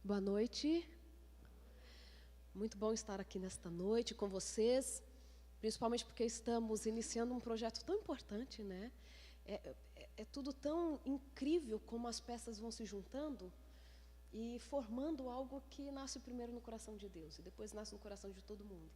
Boa noite. Muito bom estar aqui nesta noite com vocês, principalmente porque estamos iniciando um projeto tão importante, né? É tudo tão incrível como as peças vão se juntando e formando algo que nasce primeiro no coração de Deus e depois nasce no coração de todo mundo.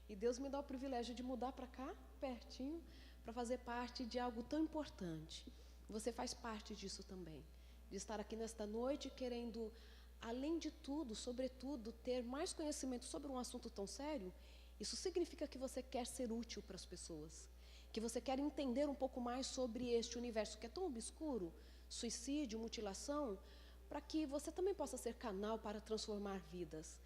E Deus me dá o privilégio de mudar para cá, pertinho, para fazer parte de algo tão importante. Você faz parte disso também, de estar aqui nesta noite querendo, além de tudo, sobretudo, ter mais conhecimento sobre um assunto tão sério. Isso significa que você quer ser útil para as pessoas, que você quer entender um pouco mais sobre este universo que é tão obscuro, suicídio, mutilação, para que você também possa ser canal para transformar vidas.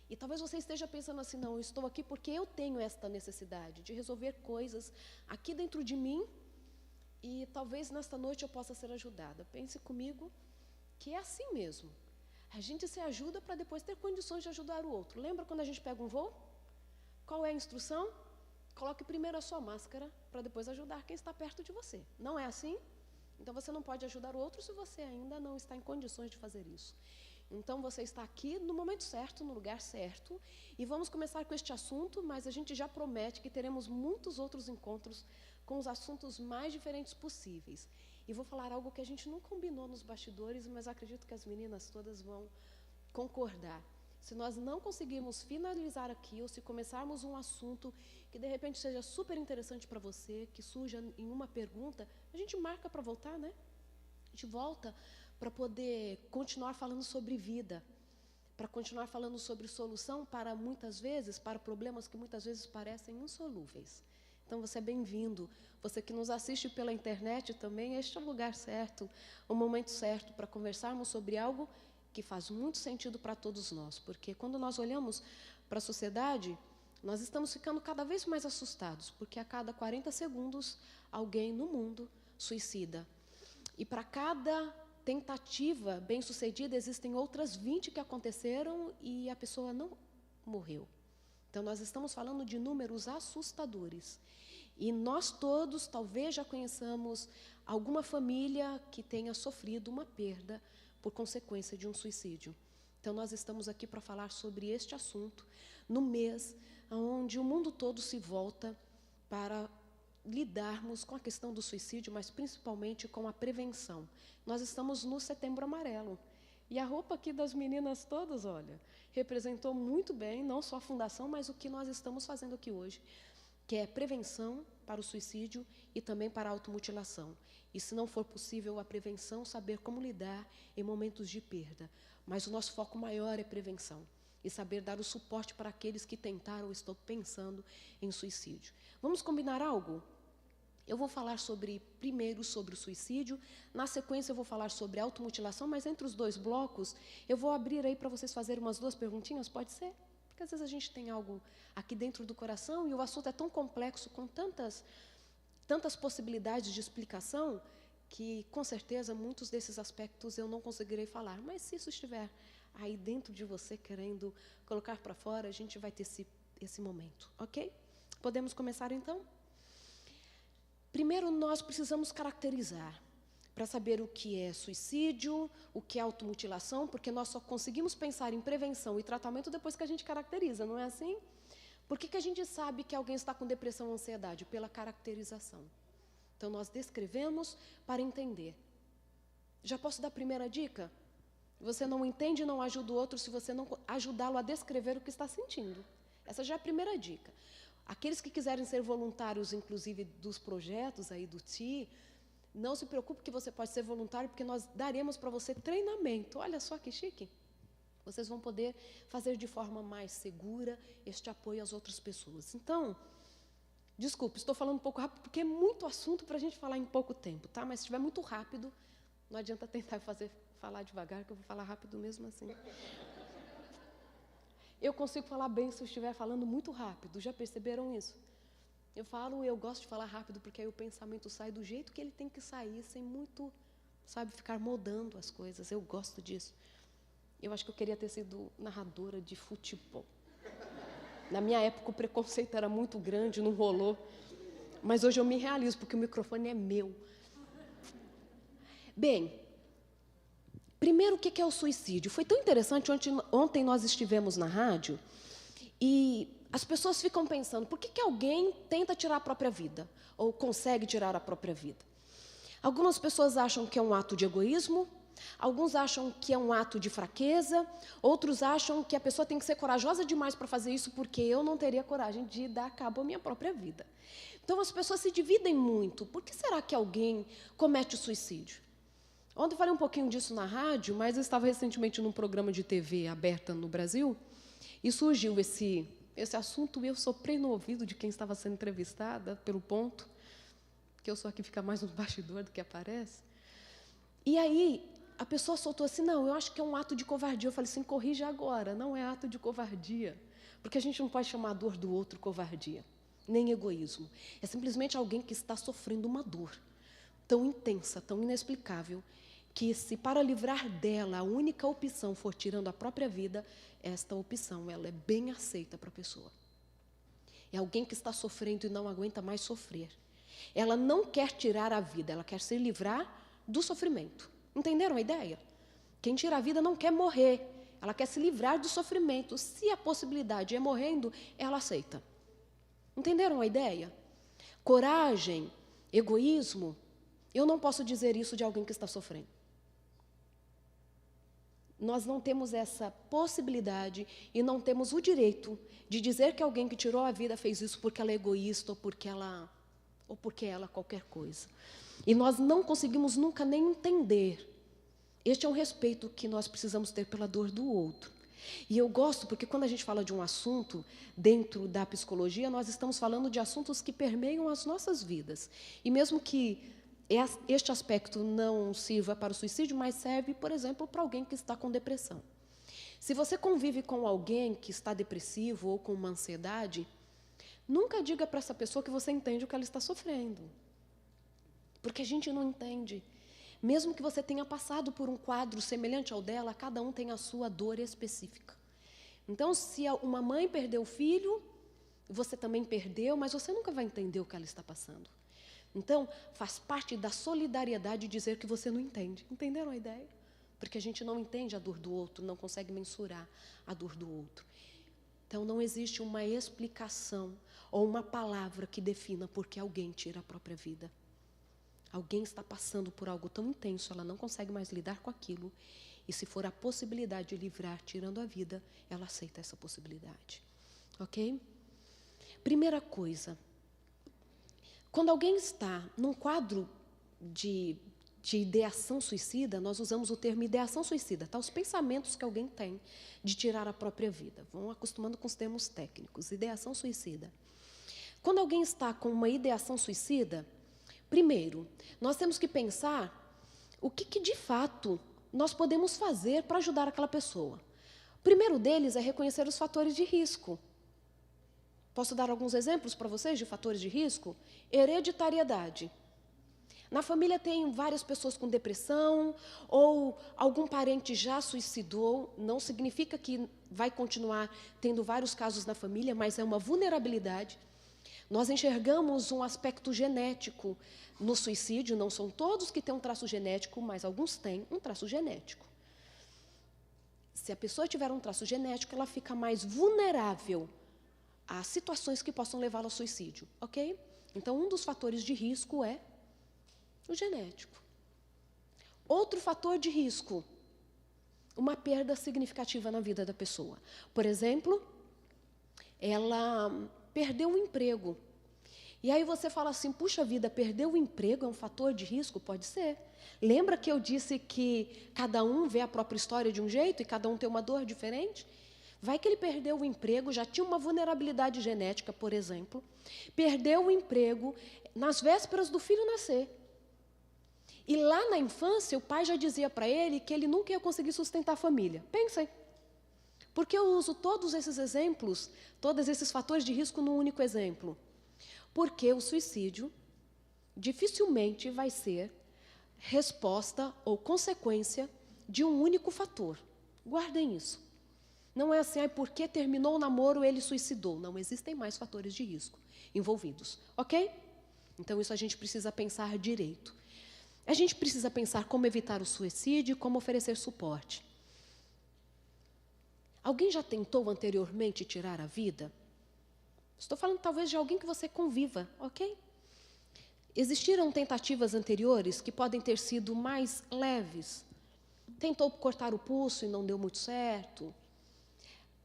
E talvez você esteja pensando assim, não, eu estou aqui porque eu tenho esta necessidade de resolver coisas aqui dentro de mim e talvez nesta noite eu possa ser ajudada. Pense comigo que é assim mesmo. A gente se ajuda para depois ter condições de ajudar o outro. Lembra quando a gente pega um voo? Qual é a instrução? Coloque primeiro a sua máscara para depois ajudar quem está perto de você. Não é assim? Então você não pode ajudar o outro se você ainda não está em condições de fazer isso. Então você está aqui no momento certo, no lugar certo, e vamos começar com este assunto, mas a gente já promete que teremos muitos outros encontros com os assuntos mais diferentes possíveis. E vou falar algo que a gente não combinou nos bastidores, mas acredito que as meninas todas vão concordar. Se nós não conseguirmos finalizar aqui, ou se começarmos um assunto que de repente seja super interessante para você, que surja em uma pergunta, a gente marca para voltar, né? A gente volta para poder continuar falando sobre vida, para continuar falando sobre solução para muitas vezes, para problemas que muitas vezes parecem insolúveis. Então você é bem-vindo. Você que nos assiste pela internet também, este é o lugar certo, o momento certo para conversarmos sobre algo que faz muito sentido para todos nós, porque quando nós olhamos para a sociedade, nós estamos ficando cada vez mais assustados, porque a cada 40 segundos alguém no mundo suicida. E para cada tentativa bem-sucedida, existem outras 20 que aconteceram e a pessoa não morreu. Então, nós estamos falando de números assustadores. E nós todos, talvez já conheçamos alguma família que tenha sofrido uma perda por consequência de um suicídio. Então, nós estamos aqui para falar sobre este assunto no mês onde o mundo todo se volta para lidarmos com a questão do suicídio, mas principalmente com a prevenção. Nós estamos no Setembro Amarelo. E a roupa aqui das meninas todas, olha, representou muito bem, não só a fundação, mas o que nós estamos fazendo aqui hoje, que é prevenção para o suicídio e também para a automutilação. E se não for possível a prevenção, saber como lidar em momentos de perda. Mas o nosso foco maior é prevenção e saber dar o suporte para aqueles que tentaram ou estão pensando em suicídio. Vamos combinar algo? Eu vou falar primeiro sobre o suicídio, na sequência eu vou falar sobre a automutilação, mas entre os dois blocos, eu vou abrir aí para vocês fazerem umas 2 perguntinhas, pode ser? Porque às vezes a gente tem algo aqui dentro do coração e o assunto é tão complexo, com tantas possibilidades de explicação, que com certeza muitos desses aspectos eu não conseguirei falar, mas se isso estiver aí dentro de você, querendo colocar para fora, a gente vai ter esse momento, ok? Podemos começar então? Primeiro, nós precisamos caracterizar, para saber o que é suicídio, o que é automutilação, porque nós só conseguimos pensar em prevenção e tratamento depois que a gente caracteriza, não é assim? Por que a gente sabe que alguém está com depressão ou ansiedade? Pela caracterização. Então, nós descrevemos para entender. Já posso dar a primeira dica? Você não entende e não ajuda o outro se você não ajudá-lo a descrever o que está sentindo. Essa já é a primeira dica. Aqueles que quiserem ser voluntários, inclusive, dos projetos aí do TI, não se preocupe que você pode ser voluntário, porque nós daremos para você treinamento. Olha só que chique. Vocês vão poder fazer de forma mais segura este apoio às outras pessoas. Então, desculpe, estou falando um pouco rápido, porque é muito assunto para a gente falar em pouco tempo, tá? Mas se estiver muito rápido, não adianta tentar falar devagar, que eu vou falar rápido mesmo assim. Eu consigo falar bem se eu estiver falando muito rápido, já perceberam isso? Eu gosto de falar rápido, porque aí o pensamento sai do jeito que ele tem que sair, sem muito, ficar moldando as coisas. Eu gosto disso. Eu acho que eu queria ter sido narradora de futebol. Na minha época o preconceito era muito grande, não rolou. Mas hoje eu me realizo, porque o microfone é meu. Bem, Primeiro, o que é o suicídio? Foi tão interessante, ontem nós estivemos na rádio e as pessoas ficam pensando, por que alguém tenta tirar a própria vida? Ou consegue tirar a própria vida? Algumas pessoas acham que é um ato de egoísmo, alguns acham que é um ato de fraqueza, outros acham que a pessoa tem que ser corajosa demais para fazer isso, porque eu não teria coragem de dar cabo à minha própria vida. Então as pessoas se dividem muito. Por que será que alguém comete o suicídio? Ontem eu falei um pouquinho disso na rádio, mas eu estava recentemente num programa de TV aberta no Brasil, e surgiu esse assunto, e eu soprei no ouvido de quem estava sendo entrevistada, pelo ponto, que eu sou a que fica mais no bastidor do que aparece. E aí, a pessoa soltou assim, não, eu acho que é um ato de covardia. Eu falei assim, corrija agora, não é ato de covardia. Porque a gente não pode chamar a dor do outro covardia, nem egoísmo. É simplesmente alguém que está sofrendo uma dor tão intensa, tão inexplicável, que se para livrar dela a única opção for tirando a própria vida, esta opção ela é bem aceita para a pessoa. É alguém que está sofrendo e não aguenta mais sofrer. Ela não quer tirar a vida, ela quer se livrar do sofrimento. Entenderam a ideia? Quem tira a vida não quer morrer, ela quer se livrar do sofrimento. Se a possibilidade é morrendo, ela aceita. Entenderam a ideia? Coragem, egoísmo, eu não posso dizer isso de alguém que está sofrendo. Nós não temos essa possibilidade e não temos o direito de dizer que alguém que tirou a vida fez isso porque ela é egoísta ou porque ela qualquer coisa. E nós não conseguimos nunca nem entender. Este é um respeito que nós precisamos ter pela dor do outro. E eu gosto porque quando a gente fala de um assunto dentro da psicologia, nós estamos falando de assuntos que permeiam as nossas vidas. E mesmo que este aspecto não sirva para o suicídio, mas serve, por exemplo, para alguém que está com depressão. Se você convive com alguém que está depressivo ou com uma ansiedade, nunca diga para essa pessoa que você entende o que ela está sofrendo. Porque a gente não entende. Mesmo que você tenha passado por um quadro semelhante ao dela, cada um tem a sua dor específica. Então, se uma mãe perdeu o filho, você também perdeu, mas você nunca vai entender o que ela está passando. Então, faz parte da solidariedade dizer que você não entende. Entenderam a ideia? Porque a gente não entende a dor do outro, não consegue mensurar a dor do outro. Então, não existe uma explicação ou uma palavra que defina por que alguém tira a própria vida. Alguém está passando por algo tão intenso, ela não consegue mais lidar com aquilo. E se for a possibilidade de livrar tirando a vida, ela aceita essa possibilidade. Ok? Primeira coisa. Quando alguém está num quadro de ideação suicida, nós usamos o termo ideação suicida, tá? Os pensamentos que alguém tem de tirar a própria vida. Vão acostumando com os termos técnicos. Ideação suicida. Quando alguém está com uma ideação suicida, primeiro, nós temos que pensar o que de fato nós podemos fazer para ajudar aquela pessoa. O primeiro deles é reconhecer os fatores de risco. Posso dar alguns exemplos para vocês de fatores de risco? Hereditariedade. Na família tem várias pessoas com depressão, ou algum parente já suicidou, não significa que vai continuar tendo vários casos na família, mas é uma vulnerabilidade. Nós enxergamos um aspecto genético no suicídio, não são todos que têm um traço genético, mas alguns têm um traço genético. Se a pessoa tiver um traço genético, ela fica mais vulnerável a situações que possam levá-la ao suicídio, ok? Então, um dos fatores de risco é o genético. Outro fator de risco, uma perda significativa na vida da pessoa. Por exemplo, ela perdeu o emprego. E aí você fala assim, puxa vida, perder o emprego é um fator de risco? Pode ser. Lembra que eu disse que cada um vê a própria história de um jeito e cada um tem uma dor diferente? Vai que ele perdeu o emprego, já tinha uma vulnerabilidade genética, por exemplo, perdeu o emprego nas vésperas do filho nascer. E lá na infância, o pai já dizia para ele que ele nunca ia conseguir sustentar a família. Pensem. Por que eu uso todos esses exemplos, todos esses fatores de risco num único exemplo? Porque o suicídio dificilmente vai ser resposta ou consequência de um único fator. Guardem isso. Não é assim, porque terminou o namoro, ele suicidou. Não existem mais fatores de risco envolvidos, ok? Então, isso a gente precisa pensar direito. A gente precisa pensar como evitar o suicídio e como oferecer suporte. Alguém já tentou anteriormente tirar a vida? Estou falando talvez de alguém que você conviva, ok? Existiram tentativas anteriores que podem ter sido mais leves. Tentou cortar o pulso e não deu muito certo.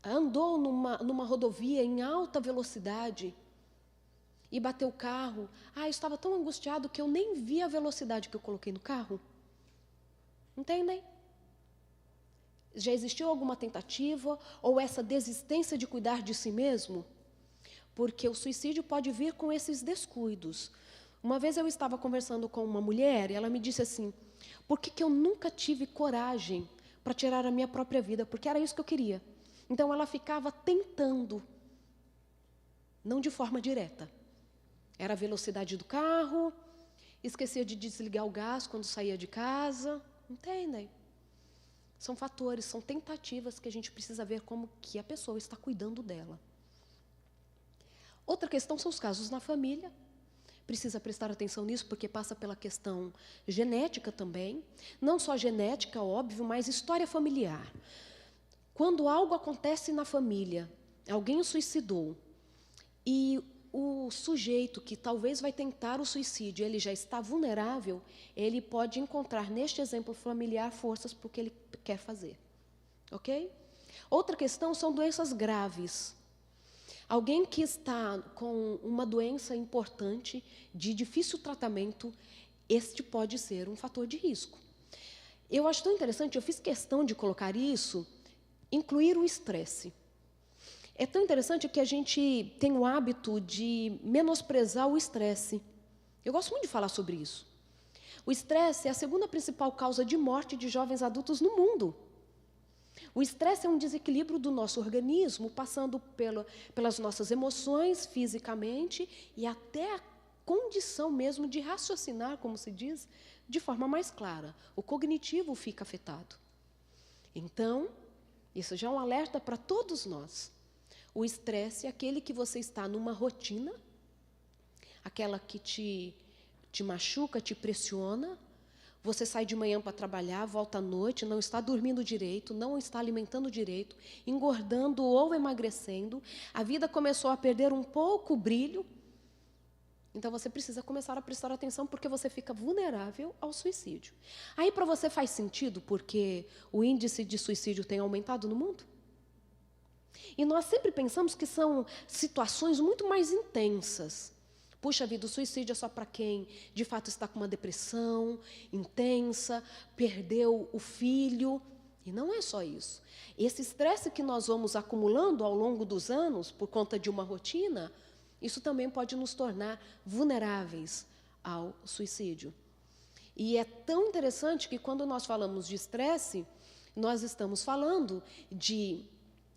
Andou numa rodovia em alta velocidade e bateu o carro. Eu estava tão angustiado que eu nem vi a velocidade que eu coloquei no carro. Entendem? Já existiu alguma tentativa ou essa desistência de cuidar de si mesmo? Porque o suicídio pode vir com esses descuidos. Uma vez eu estava conversando com uma mulher e ela me disse assim, por que eu nunca tive coragem para tirar a minha própria vida? Porque era isso que eu queria. Então ela ficava tentando, não de forma direta. Era a velocidade do carro, esquecia de desligar o gás quando saía de casa. Entendem? São fatores, são tentativas que a gente precisa ver como que a pessoa está cuidando dela. Outra questão são os casos na família. Precisa prestar atenção nisso, porque passa pela questão genética também. Não só genética, óbvio, mas história familiar. Quando algo acontece na família, alguém suicidou, e o sujeito que talvez vai tentar o suicídio, ele já está vulnerável, ele pode encontrar neste exemplo familiar forças para o que ele quer fazer. Ok? Outra questão são doenças graves. Alguém que está com uma doença importante, de difícil tratamento, este pode ser um fator de risco. Eu acho tão interessante, eu fiz questão de colocar isso, incluir o estresse. É tão interessante que a gente tem o hábito de menosprezar o estresse. Eu gosto muito de falar sobre isso. O estresse é a segunda principal causa de morte de jovens adultos no mundo. O estresse é um desequilíbrio do nosso organismo, passando pelas nossas emoções, fisicamente, e até a condição mesmo de raciocinar, como se diz, de forma mais clara. O cognitivo fica afetado. Então, isso já é um alerta para todos nós. O estresse é aquele que você está numa rotina, aquela que te machuca, te pressiona. Você sai de manhã para trabalhar, volta à noite, não está dormindo direito, não está alimentando direito, engordando ou emagrecendo. A vida começou a perder um pouco o brilho. Então, você precisa começar a prestar atenção, porque você fica vulnerável ao suicídio. Aí, para você faz sentido, porque o índice de suicídio tem aumentado no mundo? E nós sempre pensamos que são situações muito mais intensas. Puxa vida, o suicídio é só para quem, de fato, está com uma depressão intensa, perdeu o filho. E não é só isso. Esse estresse que nós vamos acumulando ao longo dos anos, por conta de uma rotina, isso também pode nos tornar vulneráveis ao suicídio. E é tão interessante que, quando nós falamos de estresse, nós estamos falando de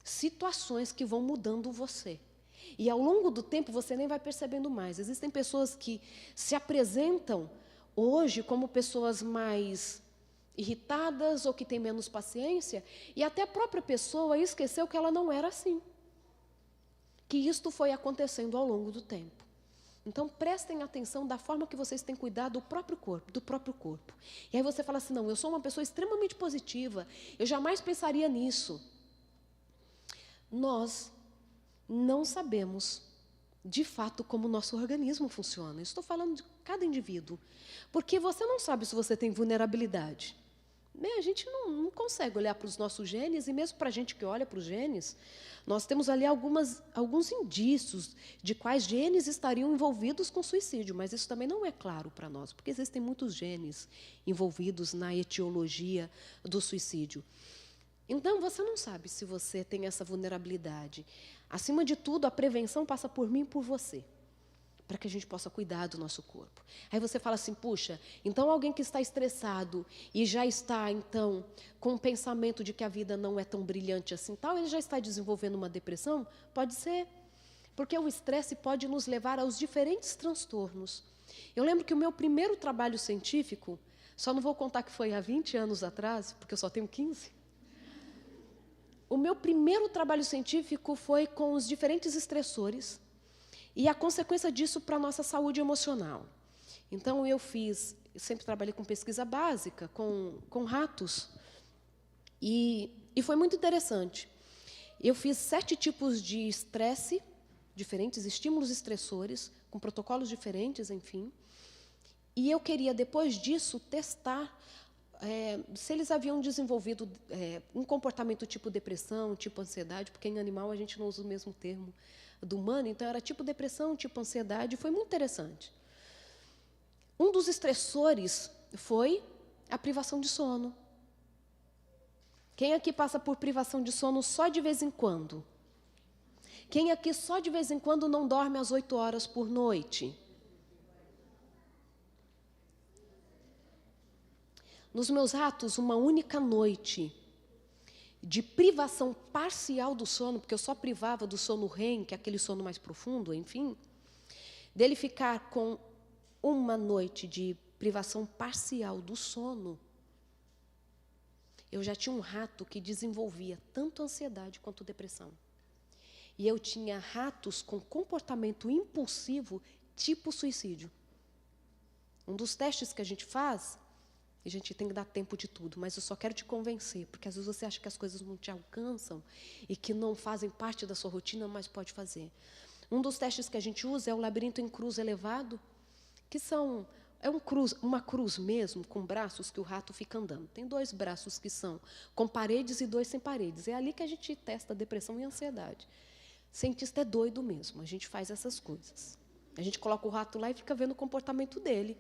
situações que vão mudando você. E ao longo do tempo você nem vai percebendo mais. Existem pessoas que se apresentam hoje como pessoas mais irritadas ou que têm menos paciência, e até a própria pessoa esqueceu que ela não era assim. Que isto foi acontecendo ao longo do tempo. Então, prestem atenção da forma que vocês têm cuidado do próprio corpo. E aí você fala assim, não, eu sou uma pessoa extremamente positiva, eu jamais pensaria nisso. Nós não sabemos, de fato, como o nosso organismo funciona. Estou falando de cada indivíduo. Porque você não sabe se você tem vulnerabilidade. A gente não consegue olhar para os nossos genes, e mesmo para a gente que olha para os genes, nós temos ali alguns indícios de quais genes estariam envolvidos com suicídio, mas isso também não é claro para nós, porque existem muitos genes envolvidos na etiologia do suicídio. Então, você não sabe se você tem essa vulnerabilidade. Acima de tudo, a prevenção passa por mim e por você, para que a gente possa cuidar do nosso corpo. Aí você fala assim, puxa, então alguém que está estressado e já está, então, com o pensamento de que a vida não é tão brilhante assim, tal, ele já está desenvolvendo uma depressão? Pode ser, porque o estresse pode nos levar aos diferentes transtornos. Eu lembro que o meu primeiro trabalho científico, só não vou contar que foi há 20 anos atrás, porque eu só tenho 15, o meu primeiro trabalho científico foi com os diferentes estressores e a consequência disso para a nossa saúde emocional. Então, eu fiz Eu sempre trabalhei com pesquisa básica, com ratos. E foi muito interessante. Eu fiz 7 tipos de estresse, diferentes estímulos estressores, com protocolos diferentes, enfim. E eu queria, depois disso, testar se eles haviam desenvolvido um comportamento tipo depressão, tipo ansiedade, porque em animal a gente não usa o mesmo termo do humano, então era tipo depressão, tipo ansiedade, e foi muito interessante. Um dos estressores foi a privação de sono. Quem aqui passa por privação de sono só de vez em quando? Quem aqui só de vez em quando não dorme às 8 horas por noite? Nos meus ratos, uma única noite de privação parcial do sono, porque eu só privava do sono REM, que é aquele sono mais profundo, enfim, dele ficar com uma noite de privação parcial do sono, eu já tinha um rato que desenvolvia tanto ansiedade quanto depressão. E eu tinha ratos com comportamento impulsivo tipo suicídio. Um dos testes que a gente faz, e a gente tem que dar tempo de tudo, mas eu só quero te convencer, porque às vezes você acha que as coisas não te alcançam e que não fazem parte da sua rotina, mas pode fazer. Um dos testes que a gente usa é o labirinto em cruz elevado, que uma cruz mesmo, com braços que o rato fica andando. Tem 2 braços que são com paredes e 2 sem paredes. É ali que a gente testa a depressão e a ansiedade. Cientista é doido mesmo, a gente faz essas coisas. A gente coloca o rato lá e fica vendo o comportamento dele.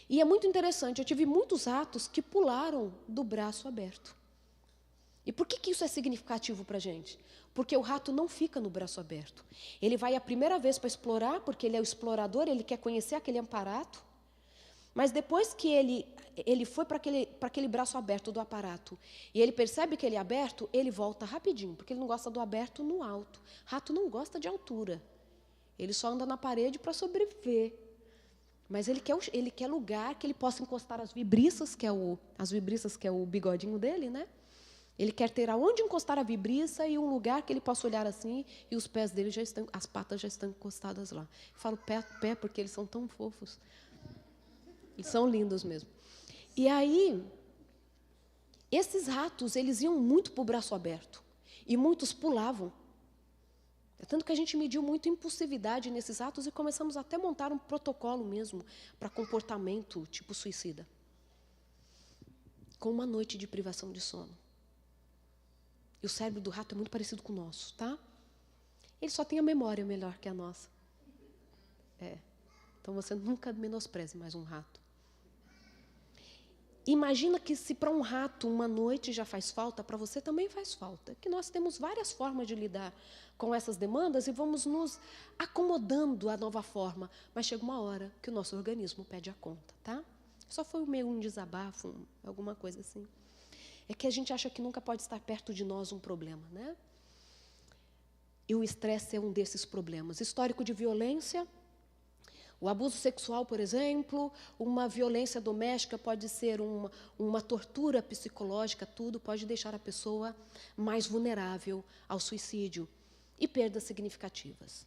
E é muito interessante, eu tive muitos ratos que pularam do braço aberto. E por que isso é significativo para a gente? Porque o rato não fica no braço aberto. Ele vai a primeira vez para explorar, porque ele é o explorador, ele quer conhecer aquele aparato. Mas depois que ele foi para aquele braço aberto do aparato, e ele percebe que ele é aberto, ele volta rapidinho, porque ele não gosta do aberto no alto. Rato não gosta de altura. Ele só anda na parede para sobreviver. Mas ele quer lugar que ele possa encostar as vibriças, que é o bigodinho dele, né? Ele quer ter aonde encostar a vibriça e um lugar que ele possa olhar assim e os pés dele as patas já estão encostadas lá. Eu falo pé porque eles são tão fofos. Eles são lindos mesmo. E aí, esses ratos, eles iam muito para o braço aberto. E muitos pulavam. É tanto que a gente mediu muito impulsividade nesses ratos e começamos até a montar um protocolo mesmo para comportamento tipo suicida. Com uma noite de privação de sono. E o cérebro do rato é muito parecido com o nosso, tá? Ele só tem a memória melhor que a nossa. Então você nunca menospreze mais um rato. Imagina que se para um rato uma noite já faz falta, para você também faz falta. Que nós temos várias formas de lidar com essas demandas e vamos nos acomodando à nova forma. Mas chega uma hora que o nosso organismo pede a conta, tá? Só foi meio um desabafo, alguma coisa assim. É que a gente acha que nunca pode estar perto de nós um problema, né? E o estresse é um desses problemas. Histórico de violência, o abuso sexual, por exemplo, uma violência doméstica pode ser uma tortura psicológica, tudo pode deixar a pessoa mais vulnerável ao suicídio e perdas significativas.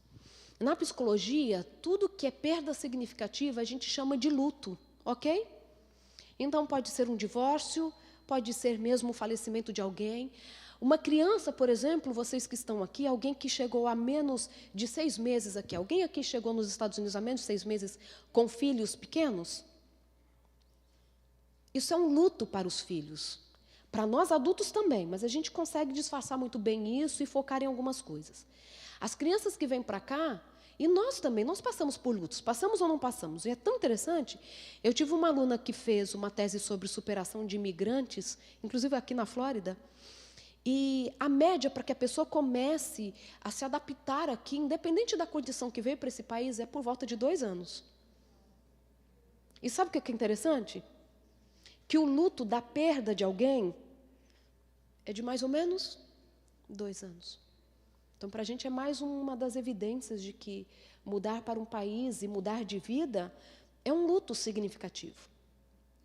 Na psicologia, tudo que é perda significativa a gente chama de luto, ok? Então pode ser um divórcio, pode ser mesmo o falecimento de alguém. Uma criança, por exemplo, vocês que estão aqui, alguém que chegou a menos de 6 meses aqui, alguém aqui chegou nos Estados Unidos a menos de 6 meses com filhos pequenos? Isso é um luto para os filhos. Para nós adultos também, mas a gente consegue disfarçar muito bem isso e focar em algumas coisas. As crianças que vêm para cá, e nós também, nós passamos por lutos, passamos ou não passamos? E é tão interessante, eu tive uma aluna que fez uma tese sobre superação de imigrantes, inclusive aqui na Flórida, e a média para que a pessoa comece a se adaptar aqui, independente da condição que veio para esse país, é por volta de 2 anos. E sabe o que é interessante? Que o luto da perda de alguém é de mais ou menos 2 anos. Então, para a gente é mais uma das evidências de que mudar para um país e mudar de vida é um luto significativo.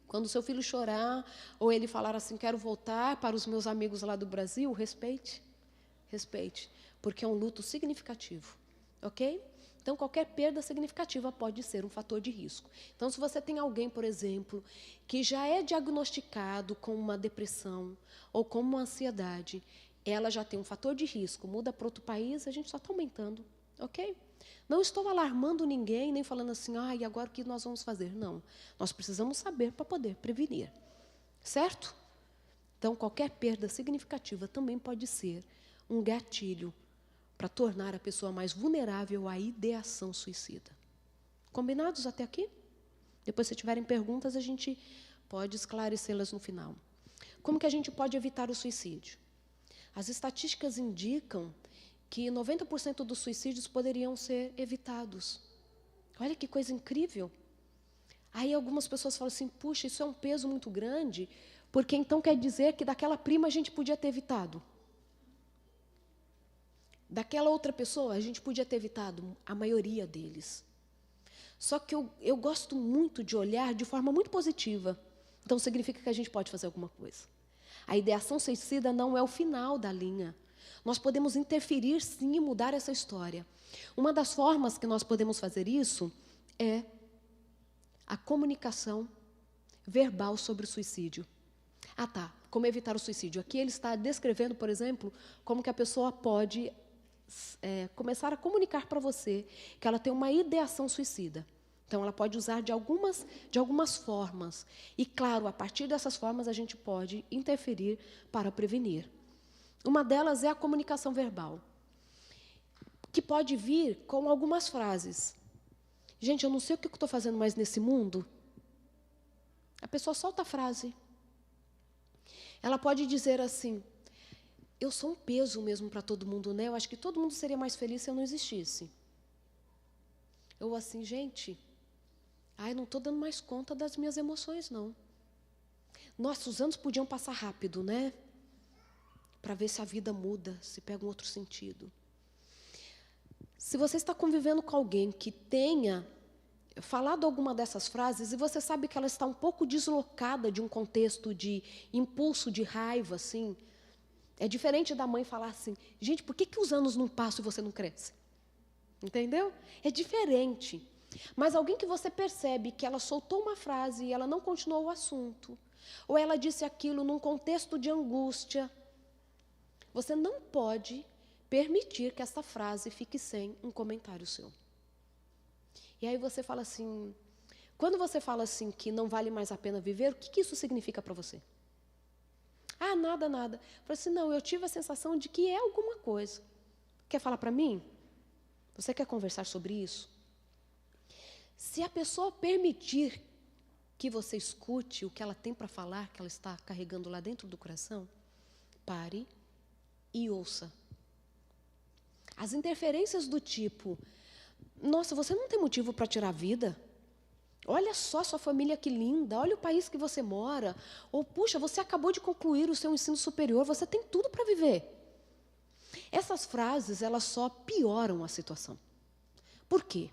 Quando o seu filho chorar, ou ele falar assim, quero voltar para os meus amigos lá do Brasil, respeite, porque é um luto significativo, ok? Então, qualquer perda significativa pode ser um fator de risco. Então, se você tem alguém, por exemplo, que já é diagnosticado com uma depressão ou com uma ansiedade, ela já tem um fator de risco, muda para outro país, a gente só está aumentando, ok? Não estou alarmando ninguém, nem falando assim, e agora o que nós vamos fazer? Não, nós precisamos saber para poder prevenir, certo? Então, qualquer perda significativa também pode ser um gatilho para tornar a pessoa mais vulnerável à ideação suicida. Combinados até aqui? Depois, se tiverem perguntas, a gente pode esclarecê-las no final. Como que a gente pode evitar o suicídio? As estatísticas indicam que 90% dos suicídios poderiam ser evitados. Olha que coisa incrível. Aí algumas pessoas falam assim, puxa, isso é um peso muito grande, porque então quer dizer que daquela prima a gente podia ter evitado. Daquela outra pessoa a gente podia ter evitado a maioria deles. Só que eu gosto muito de olhar de forma muito positiva. Então significa que a gente pode fazer alguma coisa. A ideação suicida não é o final da linha. Nós podemos interferir, sim, e mudar essa história. Uma das formas que nós podemos fazer isso é a comunicação verbal sobre o suicídio. Como evitar o suicídio? Aqui ele está descrevendo, por exemplo, como que a pessoa pode começar a comunicar para você que ela tem uma ideação suicida. Então, ela pode usar de algumas formas. E, claro, a partir dessas formas, a gente pode interferir para prevenir. Uma delas é a comunicação verbal, que pode vir com algumas frases. Gente, eu não sei o que eu estou fazendo mais nesse mundo. A pessoa solta a frase. Ela pode dizer assim, eu sou um peso mesmo para todo mundo, né? Eu acho que todo mundo seria mais feliz se eu não existisse. Ou assim, gente, não estou dando mais conta das minhas emoções, não. Nossa, os anos podiam passar rápido, né? Para ver se a vida muda, se pega um outro sentido. Se você está convivendo com alguém que tenha falado alguma dessas frases e você sabe que ela está um pouco deslocada de um contexto de impulso, de raiva, assim, é diferente da mãe falar assim, gente, por que os anos não passam e você não cresce? Entendeu? É diferente. Mas alguém que você percebe que ela soltou uma frase e ela não continuou o assunto, ou ela disse aquilo num contexto de angústia, você não pode permitir que essa frase fique sem um comentário seu. E aí você fala assim, quando você fala assim que não vale mais a pena viver, o que isso significa para você? Nada. Eu falei assim, não, eu tive a sensação de que é alguma coisa. Quer falar para mim? Você quer conversar sobre isso? Se a pessoa permitir que você escute o que ela tem para falar, que ela está carregando lá dentro do coração, pare e ouça. As interferências do tipo, nossa, você não tem motivo para tirar a vida? Olha só sua família que linda, olha o país que você mora. Ou, puxa, você acabou de concluir o seu ensino superior, você tem tudo para viver. Essas frases, elas só pioram a situação. Por quê?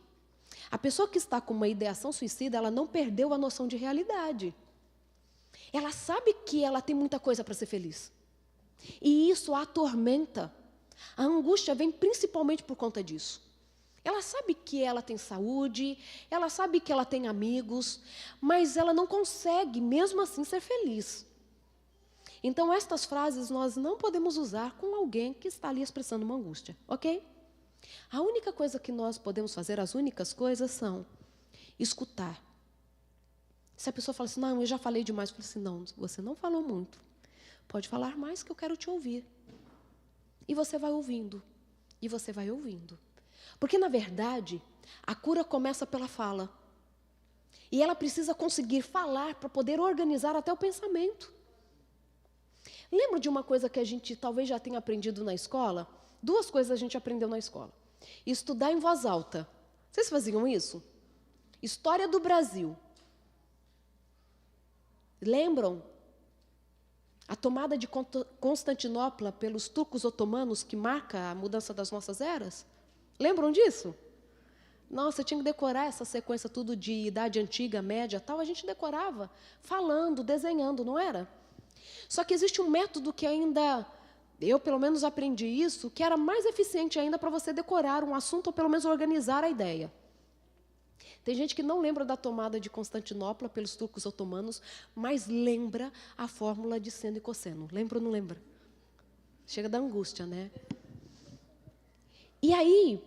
A pessoa que está com uma ideação suicida, ela não perdeu a noção de realidade. Ela sabe que ela tem muita coisa para ser feliz. E isso a atormenta. A angústia vem principalmente por conta disso. Ela sabe que ela tem saúde, ela sabe que ela tem amigos, mas ela não consegue, mesmo assim, ser feliz. Então, estas frases nós não podemos usar com alguém que está ali expressando uma angústia, ok? A única coisa que nós podemos fazer, as únicas coisas são escutar. Se a pessoa fala assim, não, eu já falei demais, eu falo assim, não, você não falou muito. Pode falar mais que eu quero te ouvir. E você vai ouvindo, e você vai ouvindo. Porque, na verdade, a cura começa pela fala. E ela precisa conseguir falar para poder organizar até o pensamento. Lembra de uma coisa que a gente talvez já tenha aprendido na escola? 2 coisas a gente aprendeu na escola. Estudar em voz alta. Vocês faziam isso? História do Brasil. Lembram? A tomada de Constantinopla pelos turcos otomanos, que marca a mudança das nossas eras? Lembram disso? Nossa, eu tinha que decorar essa sequência tudo de idade antiga, média, tal. A gente decorava, falando, desenhando, não era? Só que existe um método que ainda Eu, pelo menos, aprendi isso, que era mais eficiente ainda para você decorar um assunto ou, pelo menos, organizar a ideia. Tem gente que não lembra da tomada de Constantinopla pelos turcos otomanos, mas lembra a fórmula de seno e cosseno. Lembra ou não lembra? Chega da angústia, né? E aí,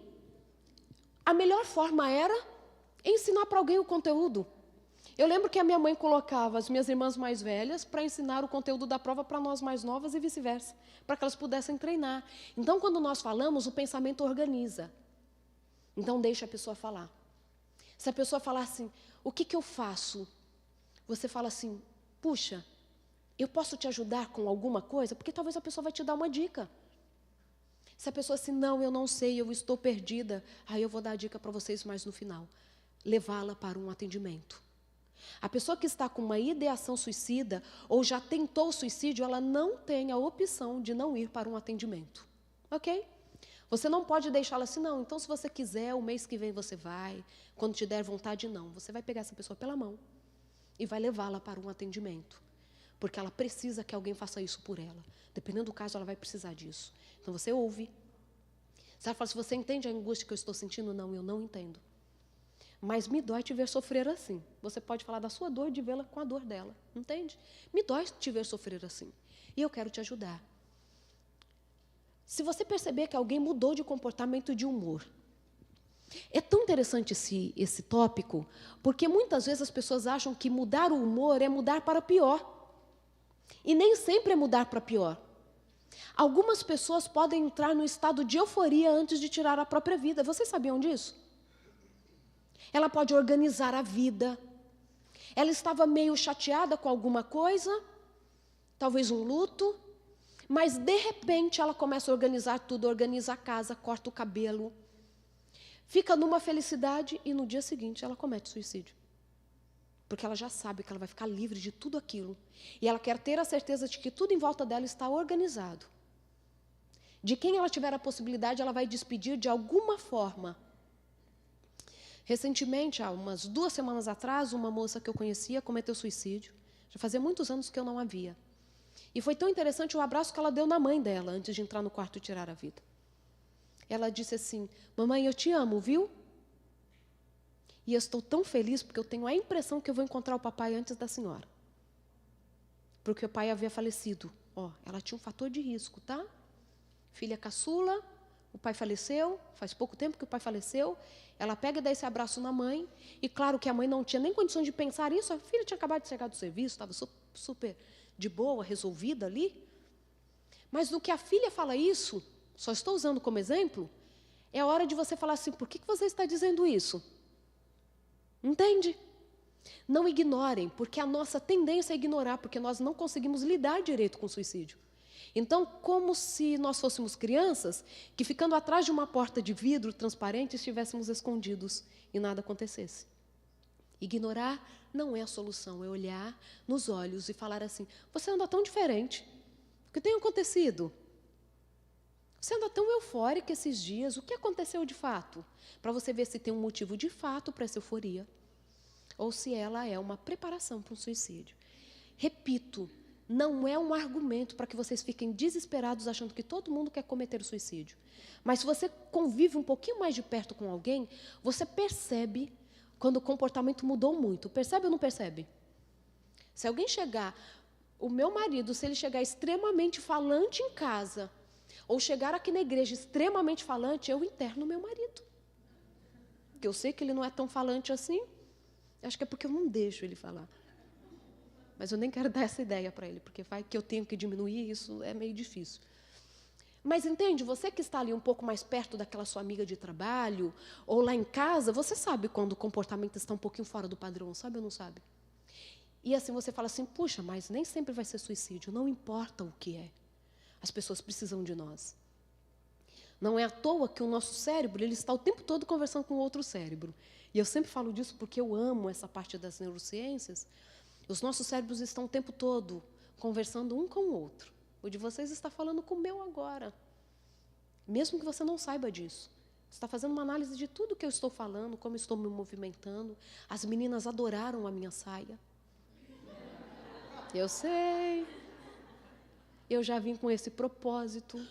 a melhor forma era ensinar para alguém o conteúdo. Eu lembro que a minha mãe colocava as minhas irmãs mais velhas para ensinar o conteúdo da prova para nós mais novas e vice-versa, para que elas pudessem treinar. Então, quando nós falamos, o pensamento organiza. Então, deixa a pessoa falar. Se a pessoa falar assim, o que eu faço? Você fala assim, puxa, eu posso te ajudar com alguma coisa? Porque talvez a pessoa vai te dar uma dica. Se a pessoa assim, não, eu não sei, eu estou perdida, aí eu vou dar a dica para vocês mais no final. Levá-la para um atendimento. A pessoa que está com uma ideação suicida ou já tentou suicídio, ela não tem a opção de não ir para um atendimento. Ok? Você não pode deixá-la assim, não, então se você quiser, o mês que vem você vai, quando te der vontade, não. Você vai pegar essa pessoa pela mão e vai levá-la para um atendimento. Porque ela precisa que alguém faça isso por ela. Dependendo do caso, ela vai precisar disso. Então você ouve. Você fala, se você entende a angústia que eu estou sentindo, não, eu não entendo. Mas me dói te ver sofrer assim. Você pode falar da sua dor e de vê-la com a dor dela. Entende? Me dói te ver sofrer assim. E eu quero te ajudar. Se você perceber que alguém mudou de comportamento e de humor, é tão interessante esse tópico, porque muitas vezes as pessoas acham que mudar o humor é mudar para pior. E nem sempre é mudar para pior. Algumas pessoas podem entrar no estado de euforia antes de tirar a própria vida. Vocês sabiam disso? Ela pode organizar a vida. Ela estava meio chateada com alguma coisa, talvez um luto, mas de repente ela começa a organizar tudo, organiza a casa, corta o cabelo, fica numa felicidade e no dia seguinte ela comete suicídio. Porque ela já sabe que ela vai ficar livre de tudo aquilo. E ela quer ter a certeza de que tudo em volta dela está organizado. De quem ela tiver a possibilidade, ela vai despedir de alguma forma. Recentemente, há umas 2 semanas atrás, uma moça que eu conhecia cometeu suicídio. Já fazia muitos anos que eu não a via. E foi tão interessante o abraço que ela deu na mãe dela, antes de entrar no quarto e tirar a vida. Ela disse assim, mamãe, eu te amo, viu? E eu estou tão feliz porque eu tenho a impressão que eu vou encontrar o papai antes da senhora. Porque o pai havia falecido. Ela tinha um fator de risco, tá? Filha caçula, o pai faleceu, faz pouco tempo que o pai faleceu. Ela pega e dá esse abraço na mãe. E claro que a mãe não tinha nem condições de pensar isso. A filha tinha acabado de chegar do serviço, estava super de boa, resolvida ali. Mas no que a filha fala isso, só estou usando como exemplo, é a hora de você falar assim, por que você está dizendo isso? Entende? Não ignorem, porque a nossa tendência é ignorar, porque nós não conseguimos lidar direito com o suicídio. Então, como se nós fôssemos crianças, que ficando atrás de uma porta de vidro transparente, estivéssemos escondidos e nada acontecesse. Ignorar não é a solução, é olhar nos olhos e falar assim, você anda tão diferente, o que tem acontecido? Você anda tão eufórica esses dias, o que aconteceu de fato? Para você ver se tem um motivo de fato para essa euforia, ou se ela é uma preparação para um suicídio. Repito, não é um argumento para que vocês fiquem desesperados achando que todo mundo quer cometer o suicídio. Mas se você convive um pouquinho mais de perto com alguém, você percebe quando o comportamento mudou muito. Percebe ou não percebe? Se alguém chegar, o meu marido, se ele chegar extremamente falante em casa, ou chegar aqui na igreja extremamente falante, eu interno meu marido. Porque eu sei que ele não é tão falante assim. Acho que é porque eu não deixo ele falar. Mas eu nem quero dar essa ideia para ele, porque vai que eu tenho que diminuir, isso é meio difícil. Mas entende, você que está ali um pouco mais perto daquela sua amiga de trabalho, ou lá em casa, você sabe quando o comportamento está um pouquinho fora do padrão, sabe ou não sabe? E assim você fala assim, puxa, mas nem sempre vai ser suicídio, não importa o que é. As pessoas precisam de nós. Não é à toa que o nosso cérebro, ele está o tempo todo conversando com outro cérebro. E eu sempre falo disso porque eu amo essa parte das neurociências. Os nossos cérebros estão o tempo todo conversando um com o outro. O de vocês está falando com o meu agora. Mesmo que você não saiba disso. Você está fazendo uma análise de tudo que eu estou falando, como eu estou me movimentando. As meninas adoraram a minha saia. Eu sei. eu já vim com esse propósito.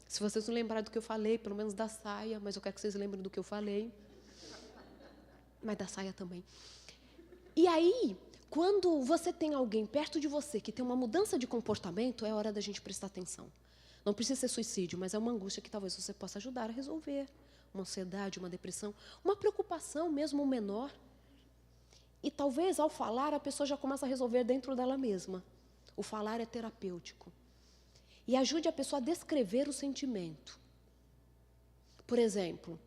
Se vocês não lembrarem do que eu falei, pelo menos da saia, mas eu quero que vocês lembrem do que eu falei. Mas da saia também. E aí, quando você tem alguém perto de você que tem uma mudança de comportamento, é hora da gente prestar atenção. Não precisa ser suicídio, mas é uma angústia que talvez você possa ajudar a resolver. Uma ansiedade, uma depressão, uma preocupação mesmo menor. E talvez, ao falar, a pessoa já começa a resolver dentro dela mesma. O falar é terapêutico. E ajude a pessoa a descrever o sentimento. Por exemplo,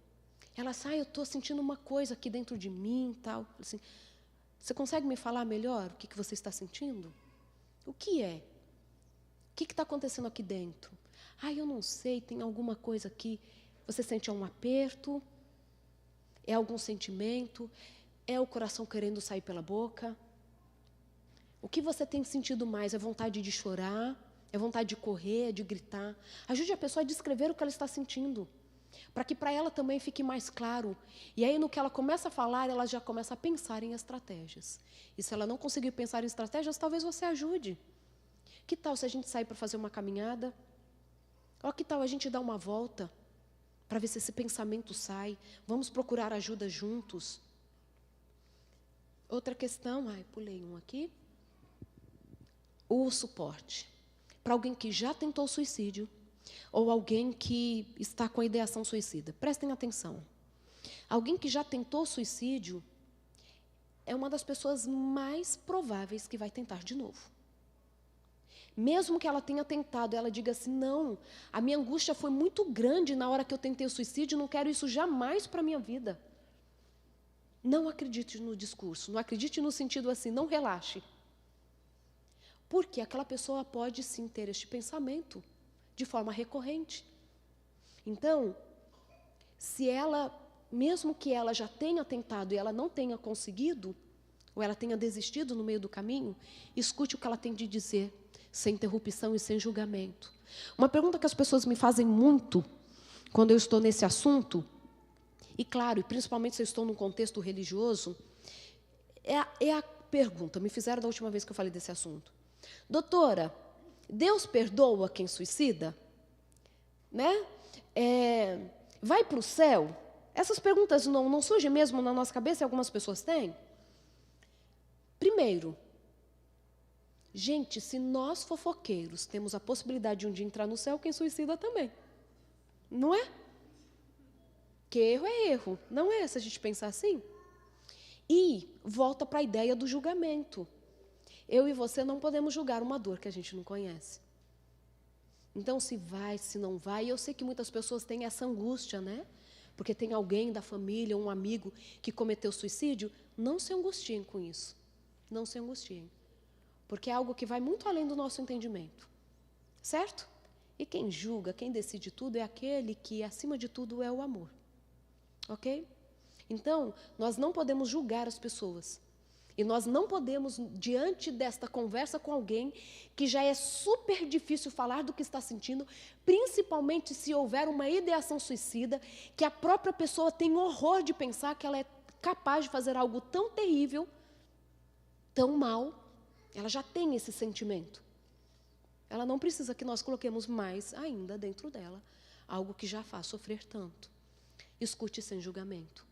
ela sai, eu estou sentindo uma coisa aqui dentro de mim, tal. Assim, você consegue me falar melhor o que você está sentindo? O que é? O que está acontecendo aqui dentro? Eu não sei, tem alguma coisa aqui. Você sente um aperto? É algum sentimento? É o coração querendo sair pela boca? O que você tem sentido mais? É vontade de chorar? É vontade de correr, de gritar? Ajude a pessoa a descrever o que ela está sentindo, para que para ela também fique mais claro. E aí, no que ela começa a falar, ela já começa a pensar em estratégias. E se ela não conseguir pensar em estratégias, talvez você ajude. Que tal se a gente sair para fazer uma caminhada? Ou que tal a gente dar uma volta, para ver se esse pensamento sai? Vamos procurar ajuda juntos. Outra questão, pulei um aqui. O suporte. Para alguém que já tentou suicídio, ou alguém que está com a ideação suicida. Prestem atenção. Alguém que já tentou suicídio é uma das pessoas mais prováveis que vai tentar de novo. Mesmo que ela tenha tentado, ela diga assim, não, a minha angústia foi muito grande na hora que eu tentei o suicídio, não quero isso jamais para a minha vida. Não acredite no discurso, não acredite no sentido assim, não relaxe. Porque aquela pessoa pode sim ter este pensamento de forma recorrente. Então, se ela, mesmo que ela já tenha tentado e ela não tenha conseguido, ou ela tenha desistido no meio do caminho, escute o que ela tem de dizer, sem interrupção e sem julgamento. Uma pergunta que as pessoas me fazem muito, quando eu estou nesse assunto, e claro, e principalmente se eu estou num contexto religioso, é a pergunta, me fizeram da última vez que eu falei desse assunto. Doutora, Deus perdoa quem suicida? Né? Vai para o céu? Essas perguntas não surgem mesmo na nossa cabeça e algumas pessoas têm? Primeiro, gente, se nós fofoqueiros temos a possibilidade de um dia entrar no céu, quem suicida também. Não é? Que erro é erro, não é se a gente pensar assim? E volta para a ideia do julgamento. Eu e você não podemos julgar uma dor que a gente não conhece. Então, se vai, se não vai, eu sei que muitas pessoas têm essa angústia, né? Porque tem alguém da família, um amigo que cometeu suicídio, não se angustiem com isso. Não se angustiem. Porque é algo que vai muito além do nosso entendimento. Certo? E quem julga, quem decide tudo é aquele que, acima de tudo, é o amor. Ok? Então, nós não podemos julgar as pessoas. E nós não podemos, diante desta conversa com alguém, que já é super difícil falar do que está sentindo, principalmente se houver uma ideação suicida, que a própria pessoa tem horror de pensar que ela é capaz de fazer algo tão terrível, tão mal, ela já tem esse sentimento. Ela não precisa que nós coloquemos mais ainda dentro dela algo que já faz sofrer tanto. Escute sem julgamento,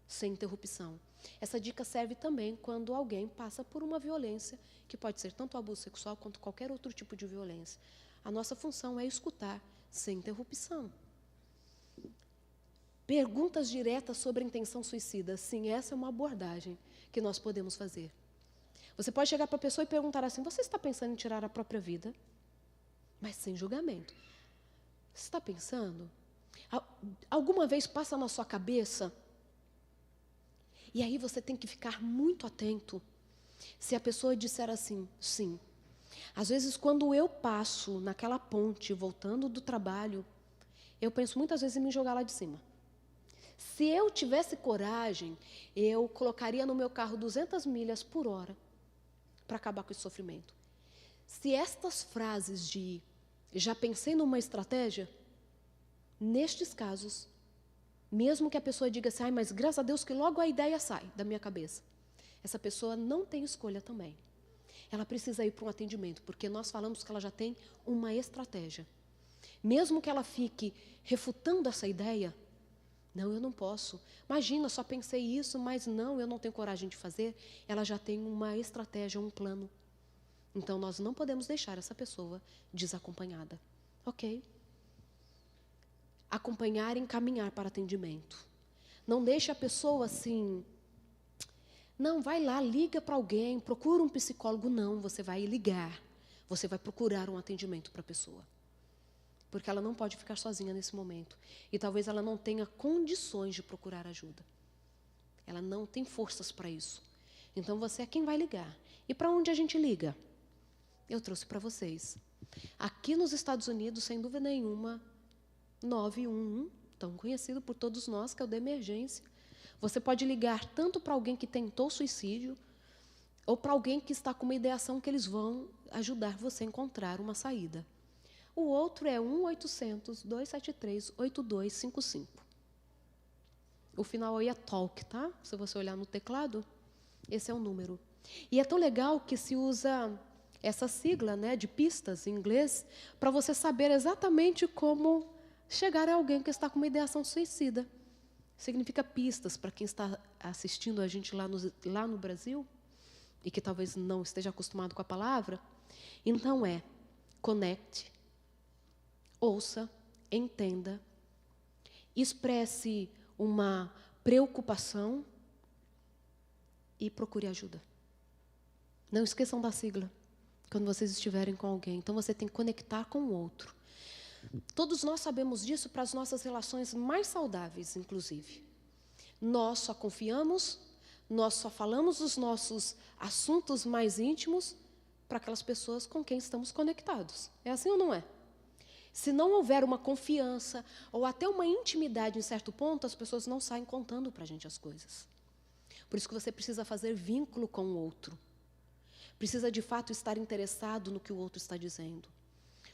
sem interrupção. Essa dica serve também quando alguém passa por uma violência, que pode ser tanto abuso sexual quanto qualquer outro tipo de violência. A nossa função é escutar sem interrupção. Perguntas diretas sobre a intenção suicida. Sim, essa é uma abordagem que nós podemos fazer. Você pode chegar para a pessoa e perguntar assim, você está pensando em tirar a própria vida? Mas sem julgamento. Você está pensando? Alguma vez passa na sua cabeça? E aí você tem que ficar muito atento. Se a pessoa disser assim, sim. Às vezes, quando eu passo naquela ponte, voltando do trabalho, eu penso muitas vezes em me jogar lá de cima. Se eu tivesse coragem, eu colocaria no meu carro 200 milhas por hora para acabar com esse sofrimento. Se estas frases de já pensei numa estratégia, nestes casos, mesmo que a pessoa diga assim, mas graças a Deus que logo a ideia sai da minha cabeça. Essa pessoa não tem escolha também. ela precisa ir para um atendimento, porque nós falamos que ela já tem uma estratégia. Mesmo que ela fique refutando essa ideia, não, eu não posso. Imagina, só pensei isso, mas não, eu não tenho coragem de fazer. Ela já tem uma estratégia, um plano. Então, nós não podemos deixar essa pessoa desacompanhada. Ok? Acompanhar e encaminhar para atendimento. Não deixe a pessoa assim... Não, vai lá, liga para alguém, procura um psicólogo. Não, você vai ligar. Você vai procurar um atendimento para a pessoa. Porque ela não pode ficar sozinha nesse momento. E talvez ela não tenha condições de procurar ajuda. Ela não tem forças para isso. Então, você é quem vai ligar. E para onde a gente liga? Eu trouxe para vocês. Aqui nos Estados Unidos, sem dúvida nenhuma, 911, tão conhecido por todos nós, que é o da emergência. Você pode ligar tanto para alguém que tentou suicídio, ou para alguém que está com uma ideação que eles vão ajudar você a encontrar uma saída. O outro é 1-800-273-8255. O final aí é TALK, tá? Se você olhar no teclado, esse é o número. E é tão legal que se usa essa sigla, né, de pistas em inglês, para você saber exatamente como chegar a alguém que está com uma ideação suicida. Significa pistas, para quem está assistindo a gente lá no Brasil, e que talvez não esteja acostumado com a palavra. Então conecte, ouça, entenda, expresse uma preocupação e procure ajuda. Não esqueçam da sigla, quando vocês estiverem com alguém. Então, você tem que conectar com o outro. Todos nós sabemos disso para as nossas relações mais saudáveis, inclusive. Nós só confiamos, nós só falamos os nossos assuntos mais íntimos para aquelas pessoas com quem estamos conectados. É assim ou não é? Se não houver uma confiança ou até uma intimidade em certo ponto, as pessoas não saem contando para a gente as coisas. Por isso que você precisa fazer vínculo com o outro. Precisa, de fato, estar interessado no que o outro está dizendo.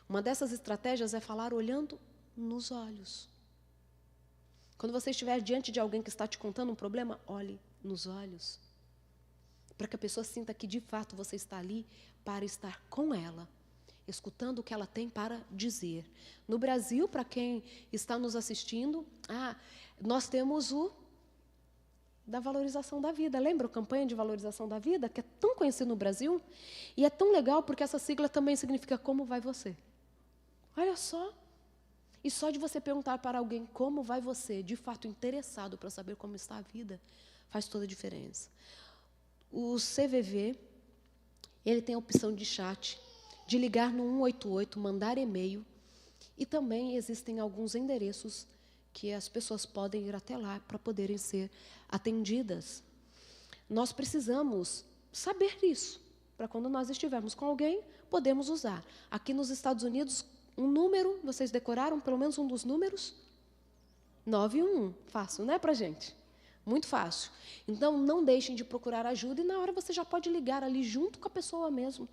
Uma dessas estratégias é falar olhando nos olhos. Quando você estiver diante de alguém que está te contando um problema, olhe nos olhos. Para que a pessoa sinta que, de fato, você está ali para estar com ela, escutando o que ela tem para dizer. No Brasil, para quem está nos assistindo, nós temos o da valorização da vida. Lembra a campanha de valorização da vida, que é tão conhecida no Brasil? E é tão legal porque essa sigla também significa como vai você. Olha só. E só de você perguntar para alguém como vai você, de fato interessado para saber como está a vida, faz toda a diferença. O CVV, ele tem a opção de chat, de ligar no 188, mandar e-mail, e também existem alguns endereços que as pessoas podem ir até lá para poderem ser atendidas. Nós precisamos saber disso, para quando nós estivermos com alguém, podemos usar. Aqui nos Estados Unidos, um número, vocês decoraram pelo menos um dos números? 911, fácil, né, para gente? Muito fácil. Então, não deixem de procurar ajuda e na hora você já pode ligar ali junto com a pessoa mesmo.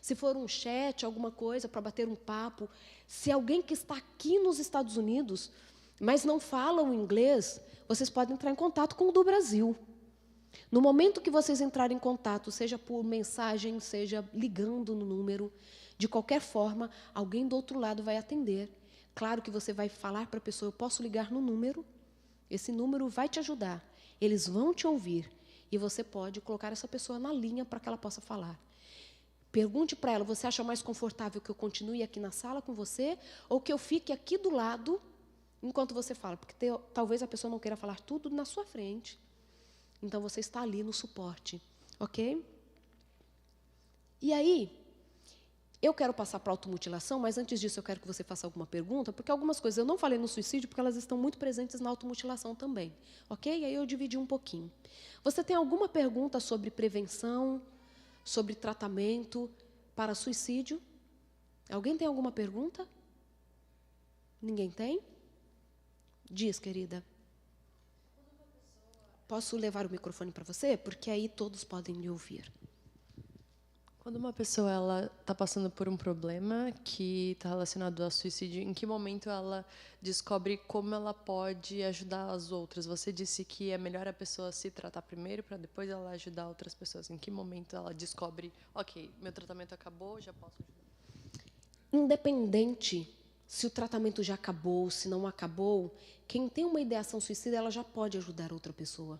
Se for um chat, alguma coisa para bater um papo, se alguém que está aqui nos Estados Unidos, mas não falam inglês, vocês podem entrar em contato com o do Brasil. No momento que vocês entrarem em contato, seja por mensagem, seja ligando no número, de qualquer forma, alguém do outro lado vai atender. Claro que você vai falar para a pessoa, eu posso ligar no número, esse número vai te ajudar, eles vão te ouvir, e você pode colocar essa pessoa na linha para que ela possa falar. Pergunte para ela, você acha mais confortável que eu continue aqui na sala com você, ou que eu fique aqui do lado enquanto você fala? Porque talvez a pessoa não queira falar tudo na sua frente. Então, você está ali no suporte, ok? E aí, eu quero passar para a automutilação, mas antes disso eu quero que você faça alguma pergunta, porque algumas coisas eu não falei no suicídio, porque elas estão muito presentes na automutilação também, ok? E aí eu dividi um pouquinho. Você tem alguma pergunta sobre prevenção, sobre tratamento para suicídio? Alguém tem alguma pergunta? Ninguém tem? Diz, querida. Posso levar o microfone para você? Porque aí todos podem lhe ouvir. Quando uma pessoa ela está passando por um problema que está relacionado ao suicídio, em que momento ela descobre como ela pode ajudar as outras? Você disse que é melhor a pessoa se tratar primeiro para depois ela ajudar outras pessoas. Em que momento ela descobre, ok, meu tratamento acabou, já posso ajudar? Independente se o tratamento já acabou, se não acabou, quem tem uma ideação suicida, ela já pode ajudar outra pessoa.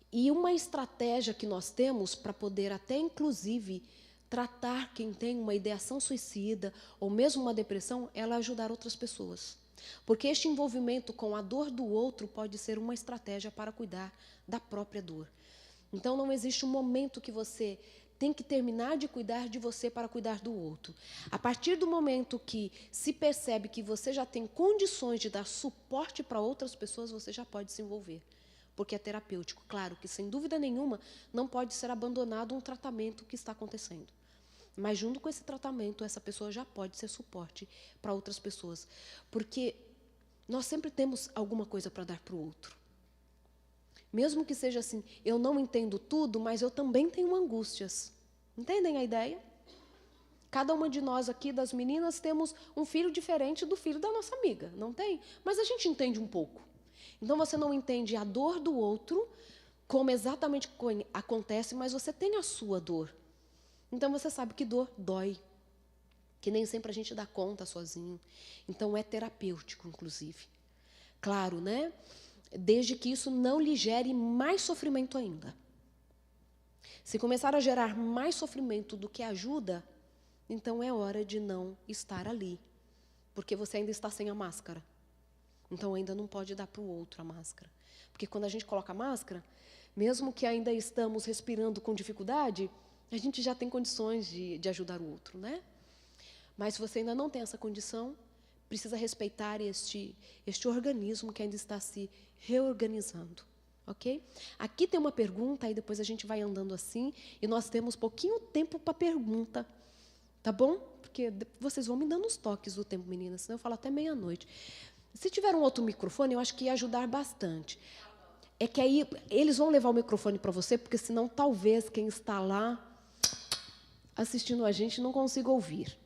E uma estratégia que nós temos para poder até, inclusive, tratar quem tem uma ideação suicida ou mesmo uma depressão, é ela ajudar outras pessoas. Porque este envolvimento com a dor do outro pode ser uma estratégia para cuidar da própria dor. Então, não existe um momento que você tem que terminar de cuidar de você para cuidar do outro. A partir do momento que se percebe que você já tem condições de dar suporte para outras pessoas, você já pode se envolver. Porque é terapêutico. Claro que, sem dúvida nenhuma, não pode ser abandonado um tratamento que está acontecendo. Mas, junto com esse tratamento, essa pessoa já pode ser suporte para outras pessoas. Porque nós sempre temos alguma coisa para dar para o outro. Mesmo que seja assim, eu não entendo tudo, mas eu também tenho angústias. Entendem a ideia? Cada uma de nós aqui, das meninas, temos um filho diferente do filho da nossa amiga, não tem? Mas a gente entende um pouco. Então, você não entende a dor do outro, como exatamente acontece, mas você tem a sua dor. Então, você sabe que dor dói, que nem sempre a gente dá conta sozinho. Então, é terapêutico, inclusive. Claro, né? Desde que isso não lhe gere mais sofrimento ainda. Se começar a gerar mais sofrimento do que ajuda, então é hora de não estar ali, porque você ainda está sem a máscara. Então, ainda não pode dar para o outro a máscara. Porque quando a gente coloca a máscara, mesmo que ainda estamos respirando com dificuldade, a gente já tem condições de ajudar o outro, né? Mas se você ainda não tem essa condição, precisa respeitar este organismo que ainda está se reorganizando, ok? Aqui tem uma pergunta, aí depois a gente vai andando assim, e nós temos pouquinho tempo para pergunta, tá bom? Porque vocês vão me dando os toques do tempo, meninas, senão eu falo até meia-noite. Se tiver um outro microfone, eu acho que ia ajudar bastante. É que aí eles vão levar o microfone para você, porque senão talvez quem está lá assistindo a gente não consiga ouvir.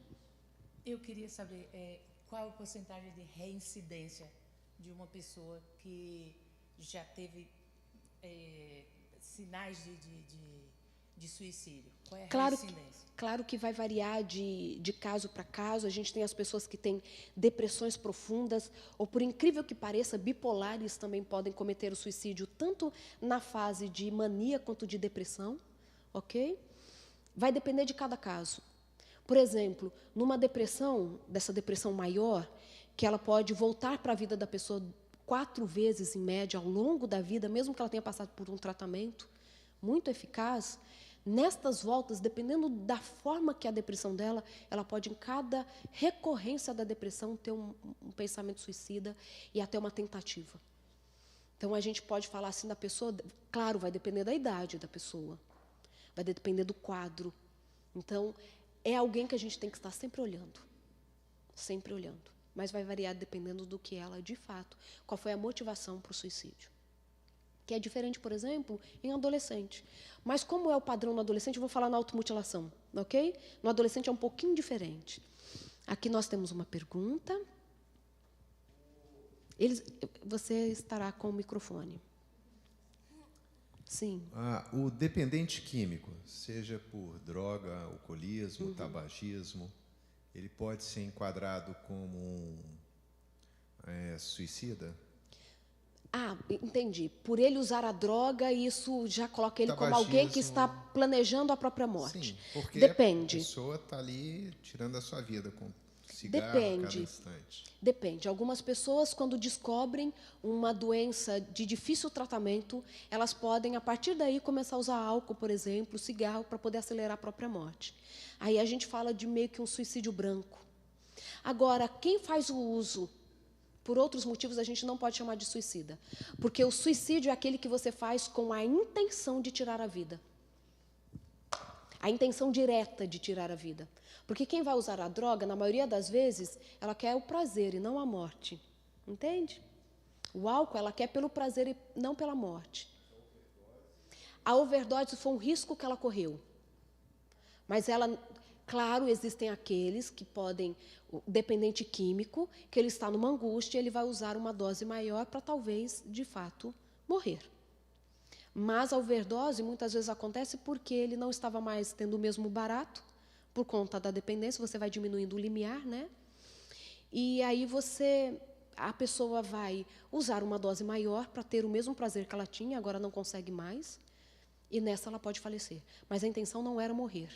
Eu queria saber qual a porcentagem de reincidência de uma pessoa que já teve sinais de suicídio. Qual é a reincidência? Claro que vai variar de caso para caso. A gente tem as pessoas que têm depressões profundas, ou, por incrível que pareça, bipolares também podem cometer o suicídio, tanto na fase de mania quanto de depressão, ok? Vai depender de cada caso. Por exemplo, numa depressão, dessa depressão maior, que ela pode voltar para a vida da pessoa 4 vezes, em média, ao longo da vida, mesmo que ela tenha passado por um tratamento muito eficaz, nestas voltas, dependendo da forma que é a depressão dela, ela pode, em cada recorrência da depressão, ter um pensamento suicida e até uma tentativa. Então, a gente pode falar assim da pessoa, claro, vai depender da idade da pessoa, vai depender do quadro. Então, é alguém que a gente tem que estar sempre olhando, mas vai variar dependendo do que ela, de fato, qual foi a motivação para o suicídio. Que é diferente, por exemplo, em adolescente. Mas como é o padrão no adolescente, eu vou falar na automutilação, ok? No adolescente é um pouquinho diferente. Aqui nós temos uma pergunta. Você estará com o microfone. Sim. O dependente químico, seja por droga, alcoolismo, tabagismo, ele pode ser enquadrado como um suicida? Entendi. Por ele usar a droga, isso já coloca ele como alguém que está planejando a própria morte. Sim, porque depende. A pessoa está ali tirando a sua vida com cigarro a cada instante. Depende. Algumas pessoas, quando descobrem uma doença de difícil tratamento, elas podem, a partir daí, começar a usar álcool, por exemplo, cigarro, para poder acelerar a própria morte. Aí a gente fala de meio que um suicídio branco. Agora, quem faz o uso por outros motivos, a gente não pode chamar de suicida. Porque o suicídio é aquele que você faz com a intenção de tirar a vida. A intenção direta de tirar a vida. Porque quem vai usar a droga, na maioria das vezes, ela quer o prazer e não a morte. Entende? O álcool, ela quer pelo prazer e não pela morte. A overdose foi um risco que ela correu. Mas ela, claro, existem aqueles que podem, o dependente químico, que ele está numa angústia, ele vai usar uma dose maior para talvez, de fato, morrer. Mas a overdose muitas vezes acontece porque ele não estava mais tendo o mesmo barato, por conta da dependência, você vai diminuindo o limiar, né? E aí a pessoa vai usar uma dose maior para ter o mesmo prazer que ela tinha, agora não consegue mais, e nessa ela pode falecer. Mas a intenção não era morrer.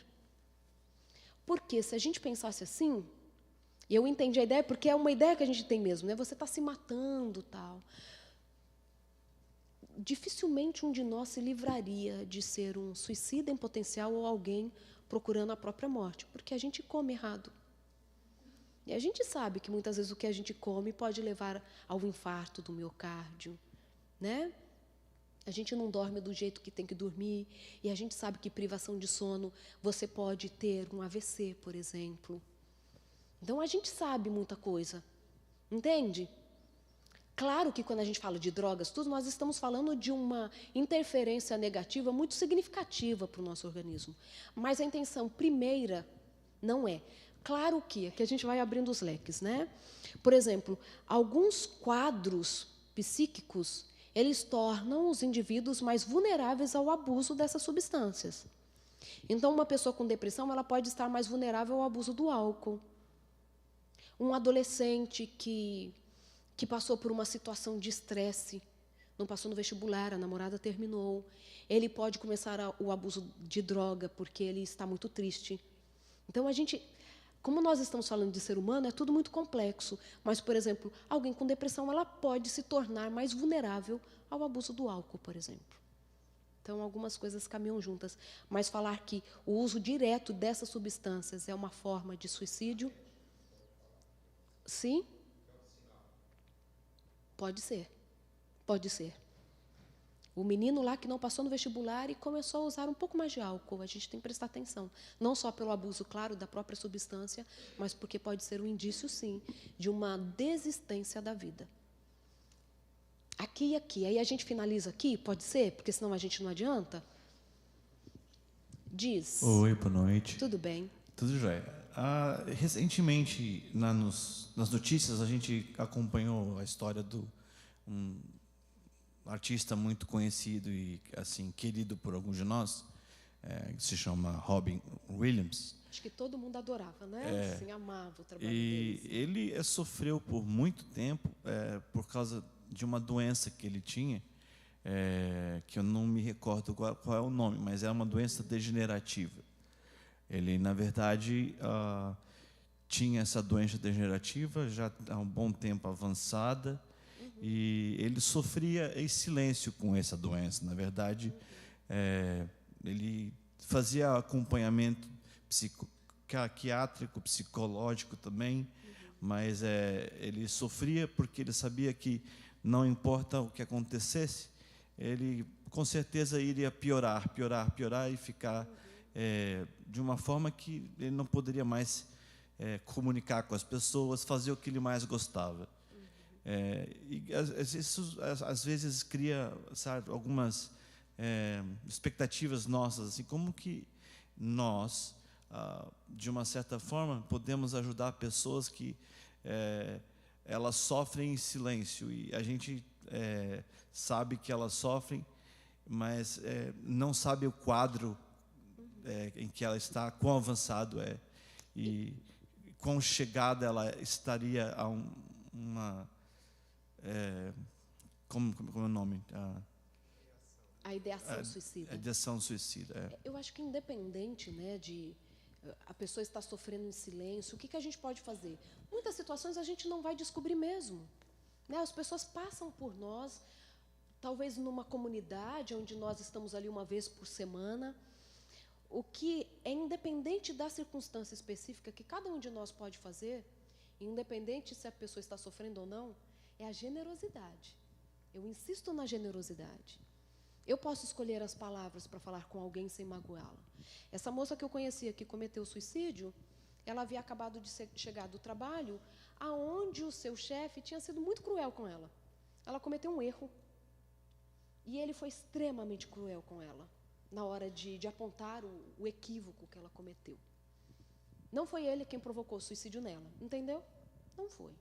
Porque se a gente pensasse assim, e eu entendi a ideia, porque é uma ideia que a gente tem mesmo, né? Você está se matando, tal. Dificilmente um de nós se livraria de ser um suicida em potencial ou alguém procurando a própria morte, porque a gente come errado. E a gente sabe que muitas vezes o que a gente come pode levar ao infarto do miocárdio, né? A gente não dorme do jeito que tem que dormir, e a gente sabe que privação de sono, você pode ter um AVC, por exemplo. Então, a gente sabe muita coisa, entende? Claro que quando a gente fala de drogas, tudo, nós estamos falando de uma interferência negativa muito significativa para o nosso organismo. Mas a intenção primeira não é. Claro que aqui a gente vai abrindo os leques, né? Por exemplo, alguns quadros psíquicos, eles tornam os indivíduos mais vulneráveis ao abuso dessas substâncias. Então, uma pessoa com depressão, ela pode estar mais vulnerável ao abuso do álcool. Um adolescente que passou por uma situação de estresse, não passou no vestibular, a namorada terminou, ele pode começar o abuso de droga porque ele está muito triste. Então, como nós estamos falando de ser humano, é tudo muito complexo. Mas, por exemplo, alguém com depressão, ela pode se tornar mais vulnerável ao abuso do álcool, por exemplo. Então, algumas coisas caminham juntas. Mas falar que o uso direto dessas substâncias é uma forma de suicídio, sim? Pode ser. Pode ser. O menino lá que não passou no vestibular e começou a usar um pouco mais de álcool, a gente tem que prestar atenção. Não só pelo abuso, claro, da própria substância, mas porque pode ser um indício, sim, de uma desistência da vida. Aqui e aqui. Aí a gente finaliza aqui, pode ser? Porque senão a gente não adianta. Diz. Oi, boa noite. Tudo bem. Tudo jóia. Recentemente, nas notícias, a gente acompanhou a história do um artista muito conhecido e assim querido por alguns de nós, que se chama Robin Williams. Acho que todo mundo adorava, né? Assim, amava o trabalho E deles. ele sofreu por muito tempo por causa de uma doença que ele tinha, que eu não me recordo qual é o nome, mas é uma doença degenerativa. Ele, na verdade, tinha essa doença degenerativa já há um bom tempo avançada, e ele sofria em silêncio com essa doença. Na verdade, ele fazia acompanhamento psiquiátrico, psicológico também, mas ele sofria porque ele sabia que não importa o que acontecesse, ele com certeza iria piorar e ficar de uma forma que ele não poderia mais comunicar com as pessoas, fazer o que ele mais gostava. E isso às vezes cria, sabe, algumas expectativas nossas, assim, como que nós, de uma certa forma, podemos ajudar pessoas que elas sofrem em silêncio, e a gente sabe que elas sofrem, mas não sabe o quadro em que ela está, quão avançado e quão chegada ela estaria a uma... como é o nome? A ideação suicida. A ideação suicida. Eu acho que independente, né, de a pessoa estar sofrendo em silêncio, o que a gente pode fazer? Muitas situações a gente não vai descobrir mesmo, né? As pessoas passam por nós, talvez numa comunidade onde nós estamos ali uma vez por semana. O que é independente da circunstância específica que cada um de nós pode fazer, independente se a pessoa está sofrendo ou não, é a generosidade. Eu insisto na generosidade. Eu posso escolher as palavras para falar com alguém sem magoá-la. Essa moça que eu conhecia que cometeu suicídio, ela havia acabado de chegar do trabalho, aonde o seu chefe tinha sido muito cruel com ela. Ela cometeu um erro. E ele foi extremamente cruel com ela. na hora de apontar o equívoco que ela cometeu. Não foi ele quem provocou o suicídio nela, entendeu? Não foi.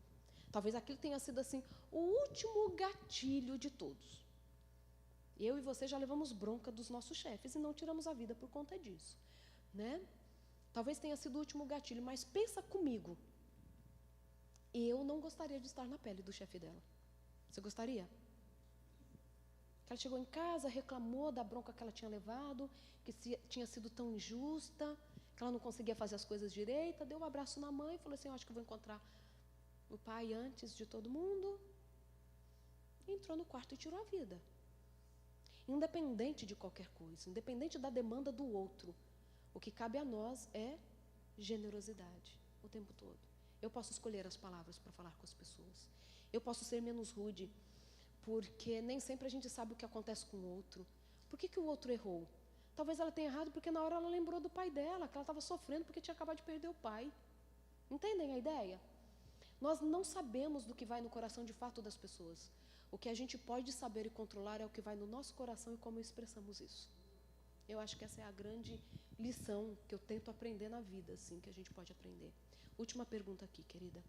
Talvez aquilo tenha sido assim o último gatilho de todos. Eu e você já levamos bronca dos nossos chefes e não tiramos a vida por conta disso, né? Talvez tenha sido o último gatilho, mas pensa comigo. Eu não gostaria de estar na pele do chefe dela. Você gostaria? Que ela chegou em casa, reclamou da bronca que ela tinha levado, que tinha sido tão injusta, que ela não conseguia fazer as coisas direito, deu um abraço na mãe e falou assim, eu acho que eu vou encontrar o pai antes de todo mundo. E entrou no quarto e tirou a vida. Independente de qualquer coisa, independente da demanda do outro, o que cabe a nós é generosidade o tempo todo. Eu posso escolher as palavras para falar com as pessoas. Eu posso ser menos rude, porque nem sempre a gente sabe o que acontece com o outro. Por que o outro errou? Talvez ela tenha errado porque na hora ela lembrou do pai dela, que ela estava sofrendo porque tinha acabado de perder o pai. Entendem a ideia? Nós não sabemos do que vai no coração de fato das pessoas. O que a gente pode saber e controlar é o que vai no nosso coração e como expressamos isso. Eu acho que essa é a grande lição que eu tento aprender na vida, assim, que a gente pode aprender. Última pergunta aqui, querida.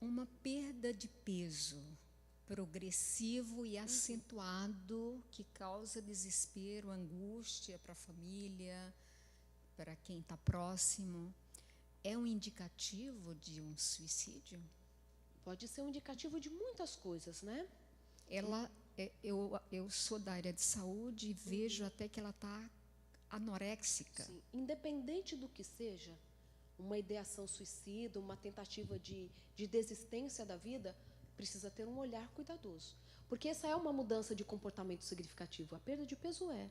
Uma perda de peso progressivo e acentuado que causa desespero, angústia para a família, para quem está próximo, é um indicativo de um suicídio? Pode ser um indicativo de muitas coisas, né? Eu sou da área de saúde e vejo até que ela está anoréxica. Sim. Independente do que seja, uma ideação suicida, uma tentativa de desistência da vida, precisa ter um olhar cuidadoso. Porque essa é uma mudança de comportamento significativo. A perda de peso é.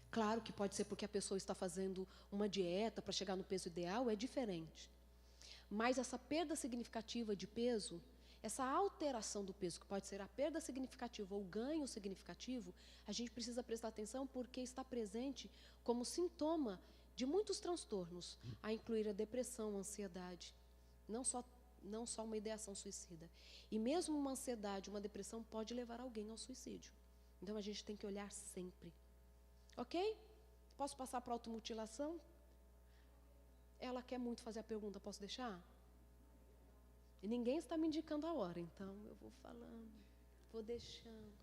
Claro que pode ser porque a pessoa está fazendo uma dieta para chegar no peso ideal, é diferente. Mas essa perda significativa de peso, essa alteração do peso, que pode ser a perda significativa ou o ganho significativo, a gente precisa prestar atenção porque está presente como sintoma de muitos transtornos, a incluir a depressão, a ansiedade, não só uma ideação suicida. E mesmo uma ansiedade, uma depressão pode levar alguém ao suicídio. Então a gente tem que olhar sempre. Ok? Posso passar para a automutilação? Ela quer muito fazer a pergunta, posso deixar? E ninguém está me indicando a hora, então eu vou falando, vou deixando.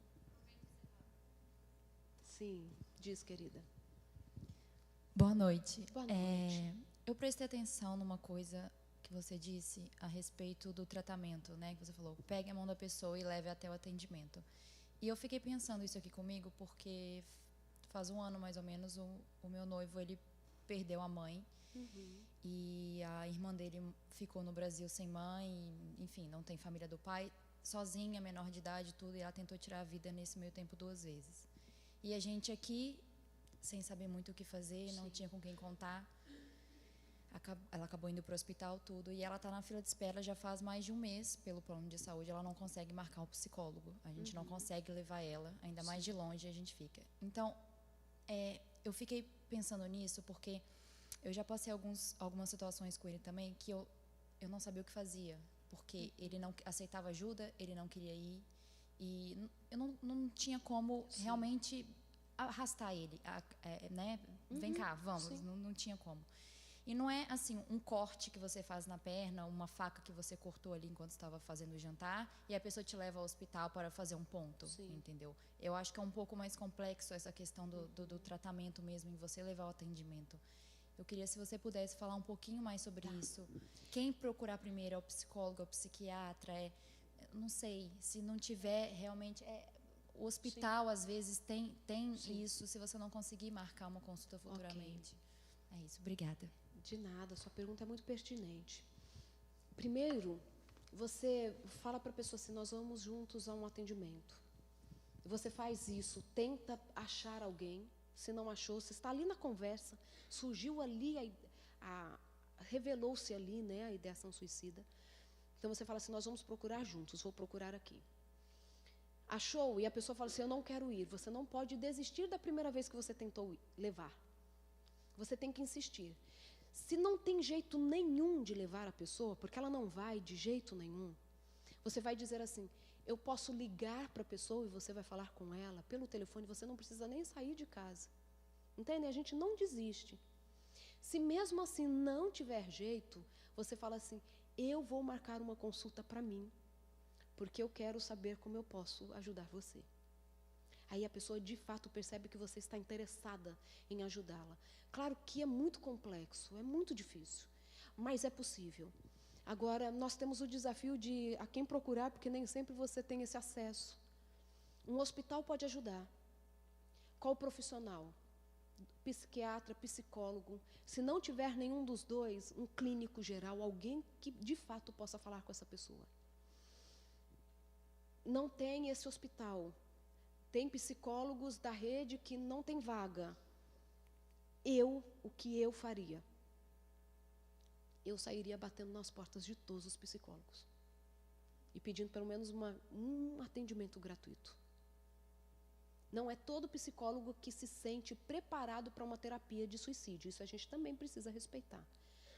Sim, diz, querida. Boa noite. Boa noite. Eu prestei atenção numa coisa que você disse a respeito do tratamento, né? Que você falou, pegue a mão da pessoa e leve até o atendimento. E eu fiquei pensando isso aqui comigo porque faz um ano mais ou menos o meu noivo, ele perdeu a mãe. E a irmã dele ficou no Brasil sem mãe, enfim, não tem família do pai, sozinha, menor de idade, tudo, e ela tentou tirar a vida nesse meio tempo 2 vezes. E a gente aqui, sem saber muito o que fazer, não tinha com quem contar, ela acabou indo para o hospital, tudo, e ela está na fila de espera já faz mais de um mês pelo plano de saúde, ela não consegue marcar um psicólogo, a gente não consegue levar ela, ainda mais de longe a gente fica. Então, eu fiquei pensando nisso porque eu já passei algumas situações com ele também que eu não sabia o que fazia, porque ele não aceitava ajuda, ele não queria ir, e eu não tinha como realmente arrastar ele, né? Vem cá, vamos, não tinha como. E não é assim um corte que você faz na perna, uma faca que você cortou ali enquanto estava fazendo o jantar e a pessoa te leva ao hospital para fazer um ponto, entendeu? Eu acho que é um pouco mais complexo essa questão do tratamento mesmo, em você levar ao atendimento. Eu queria, se você pudesse falar um pouquinho mais sobre isso. Quem procurar primeiro é o psicólogo, é o psiquiatra, não sei, se não tiver realmente... o hospital, às vezes, tem isso, se você não conseguir marcar uma consulta futuramente. É isso, obrigada. De nada, sua pergunta é muito pertinente. Primeiro, você fala para a pessoa assim, nós vamos juntos a um atendimento. Você faz isso, tenta achar alguém. Se não achou, você está ali na conversa, surgiu ali, revelou-se ali, né, a ideação suicida. Então você fala assim, nós vamos procurar juntos, vou procurar aqui. Achou, e a pessoa fala assim, eu não quero ir. Você não pode desistir da primeira vez que você tentou levar. Você tem que insistir. Se não tem jeito nenhum de levar a pessoa, porque ela não vai de jeito nenhum, você vai dizer assim, eu posso ligar para a pessoa e você vai falar com ela pelo telefone, você não precisa nem sair de casa. Entende? A gente não desiste. Se mesmo assim não tiver jeito, você fala assim, eu vou marcar uma consulta para mim, porque eu quero saber como eu posso ajudar você. Aí a pessoa de fato percebe que você está interessada em ajudá-la. Claro que é muito complexo, é muito difícil, mas é possível. Agora, nós temos o desafio de a quem procurar, porque nem sempre você tem esse acesso. Um hospital pode ajudar. Qual profissional? Psiquiatra, psicólogo. Se não tiver nenhum dos dois, um clínico geral, alguém que de fato possa falar com essa pessoa. Não tem esse hospital. Tem psicólogos da rede que não tem vaga. O que eu faria? Eu sairia batendo nas portas de todos os psicólogos e pedindo pelo menos um atendimento gratuito. Não é todo psicólogo que se sente preparado para uma terapia de suicídio. Isso a gente também precisa respeitar.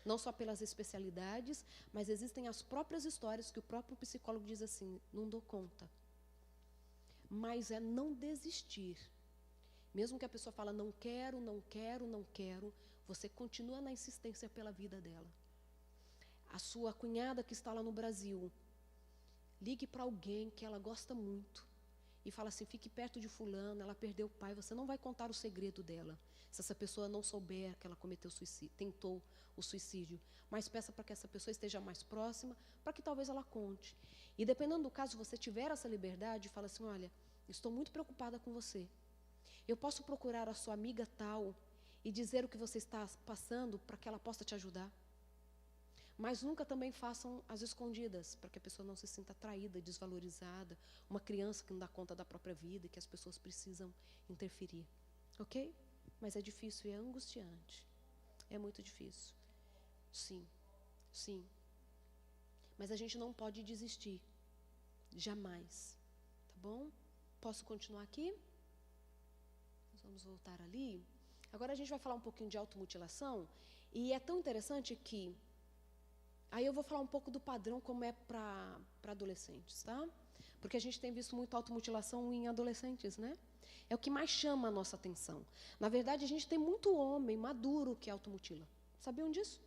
Não só pelas especialidades, mas existem as próprias histórias que o próprio psicólogo diz assim, não dou conta. Mas é não desistir. Mesmo que a pessoa fala, não quero, não quero, não quero, você continua na insistência pela vida dela. A sua cunhada que está lá no Brasil, ligue para alguém que ela gosta muito e fala assim, fique perto de fulano, ela perdeu o pai, você não vai contar o segredo dela, se essa pessoa não souber que ela cometeu suicídio, tentou o suicídio, mas peça para que essa pessoa esteja mais próxima, para que talvez ela conte. E dependendo do caso, você tiver essa liberdade, fala assim, olha, estou muito preocupada com você, eu posso procurar a sua amiga tal e dizer o que você está passando para que ela possa te ajudar? Mas nunca também façam as escondidas, para que a pessoa não se sinta traída, desvalorizada, uma criança que não dá conta da própria vida e que as pessoas precisam interferir. Ok? Mas é difícil e é angustiante. É muito difícil. Sim, sim. Mas a gente não pode desistir. Jamais. Tá bom? Posso continuar aqui? Nós vamos voltar ali. Agora a gente vai falar um pouquinho de automutilação. E é tão interessante que aí eu vou falar um pouco do padrão como é para adolescentes, tá? Porque a gente tem visto muito automutilação em adolescentes, né? É o que mais chama a nossa atenção. Na verdade, a gente tem muito homem maduro que automutila. Sabiam disso?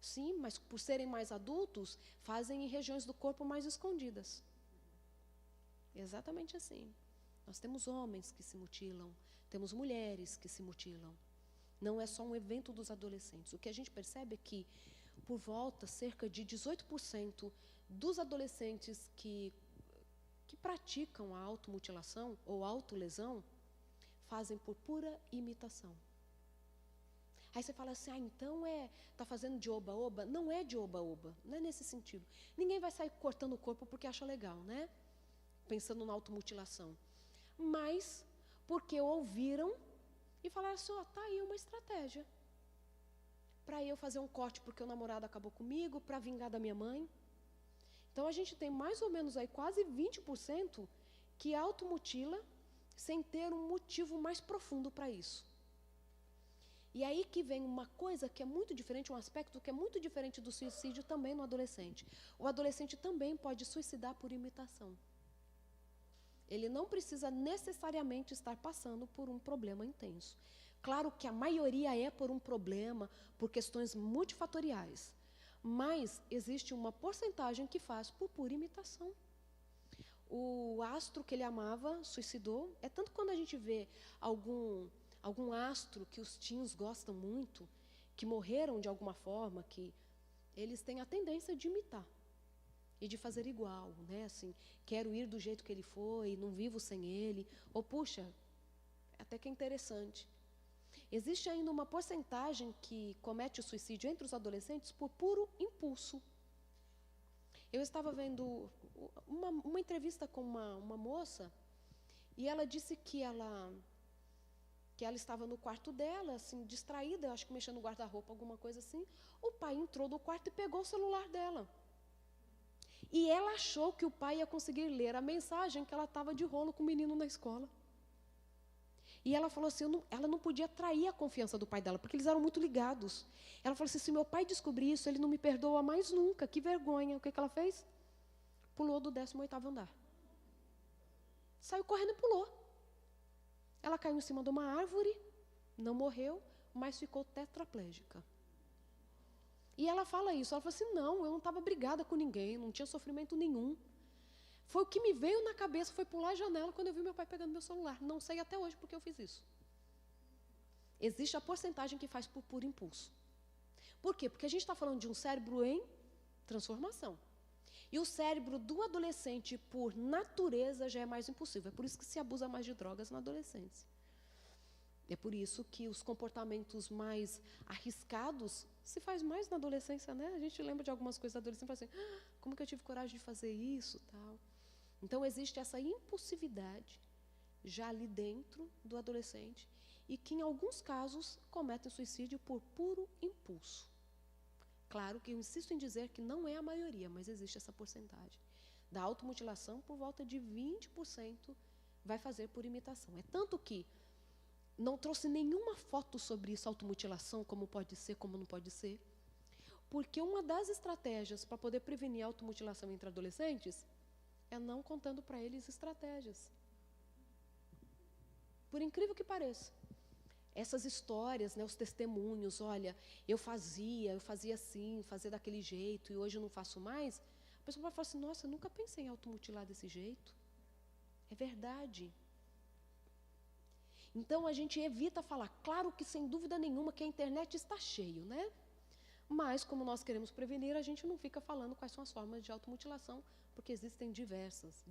Sim, mas por serem mais adultos, fazem em regiões do corpo mais escondidas. Exatamente assim. Nós temos homens que se mutilam, temos mulheres que se mutilam. Não é só um evento dos adolescentes. O que a gente percebe é que por volta, cerca de 18% dos adolescentes que praticam a automutilação ou autolesão fazem por pura imitação. Aí você fala assim, então está fazendo de oba-oba? Não é de oba-oba, não é nesse sentido. Ninguém vai sair cortando o corpo porque acha legal, né? Pensando na automutilação. Mas porque ouviram e falaram assim, tá aí uma estratégia. Para eu fazer um corte porque o namorado acabou comigo, para vingar da minha mãe. Então, a gente tem mais ou menos aí quase 20% que automutila sem ter um motivo mais profundo para isso. E aí que vem uma coisa que é muito diferente, um aspecto que é muito diferente do suicídio também no adolescente. O adolescente também pode suicidar por imitação. Ele não precisa necessariamente estar passando por um problema intenso. Claro que a maioria é por um problema, por questões multifatoriais, mas existe uma porcentagem que faz por pura imitação. O astro que ele amava suicidou. É tanto quando a gente vê algum astro que os teens gostam muito, que morreram de alguma forma, que eles têm a tendência de imitar e de fazer igual, né? Assim, quero ir do jeito que ele foi, não vivo sem ele. Ou, puxa, até que é interessante. Existe ainda uma porcentagem que comete o suicídio entre os adolescentes por puro impulso. Eu estava vendo uma entrevista com uma moça e ela disse que ela estava no quarto dela, assim, distraída, acho que mexendo no guarda-roupa, alguma coisa assim. O pai entrou no quarto e pegou o celular dela. E ela achou que o pai ia conseguir ler a mensagem que ela estava de rolo com o menino na escola. E ela falou assim, ela não podia trair a confiança do pai dela, porque eles eram muito ligados. Ela falou assim, se meu pai descobrir isso, ele não me perdoa mais nunca, que vergonha. O que ela fez? pulou do 18º andar. Saiu correndo e pulou. Ela caiu em cima de uma árvore, não morreu, mas ficou tetraplégica. E ela fala isso, ela fala assim, não, eu não estava brigada com ninguém, não tinha sofrimento nenhum. Foi o que me veio na cabeça, foi pular a janela quando eu vi meu pai pegando meu celular. Não sei até hoje porque eu fiz isso. Existe a porcentagem que faz por puro impulso. Por quê? Porque a gente está falando de um cérebro em transformação. E o cérebro do adolescente, por natureza, já é mais impulsivo. É por isso que se abusa mais de drogas na adolescência. É por isso que os comportamentos mais arriscados se faz mais na adolescência, né? A gente lembra de algumas coisas da adolescência e fala assim, como que eu tive coragem de fazer isso, tal. Então, existe essa impulsividade já ali dentro do adolescente e que, em alguns casos, cometem suicídio por puro impulso. Claro que eu insisto em dizer que não é a maioria, mas existe essa porcentagem. Da automutilação, por volta de 20% vai fazer por imitação. É tanto que não trouxe nenhuma foto sobre isso, automutilação, como pode ser, como não pode ser. Porque uma das estratégias para poder prevenir a automutilação entre adolescentes é não contando para eles estratégias. Por incrível que pareça. Essas histórias, né, os testemunhos, olha, eu fazia assim, fazia daquele jeito, e hoje eu não faço mais, a pessoa vai falar assim, nossa, eu nunca pensei em automutilar desse jeito. É verdade. Então, a gente evita falar, claro que sem dúvida nenhuma que a internet está cheio, né? Mas, como nós queremos prevenir, a gente não fica falando quais são as formas de automutilação, porque existem diversas.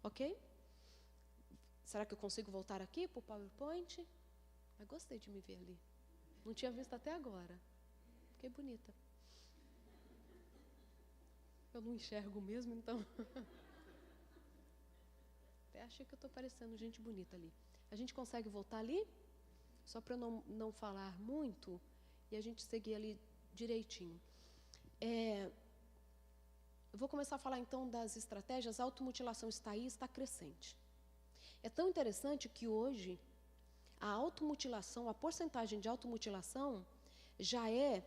Ok? Será que eu consigo voltar aqui para o PowerPoint? Eu gostei de me ver ali. Não tinha visto até agora. Fiquei bonita. Eu não enxergo mesmo, então. Até achei que eu estou parecendo gente bonita ali. A gente consegue voltar ali? Só para eu não falar muito e a gente seguir ali direitinho. Eu vou começar a falar então das estratégias. A automutilação está aí, está crescente. É tão interessante que hoje a automutilação, a porcentagem de automutilação já é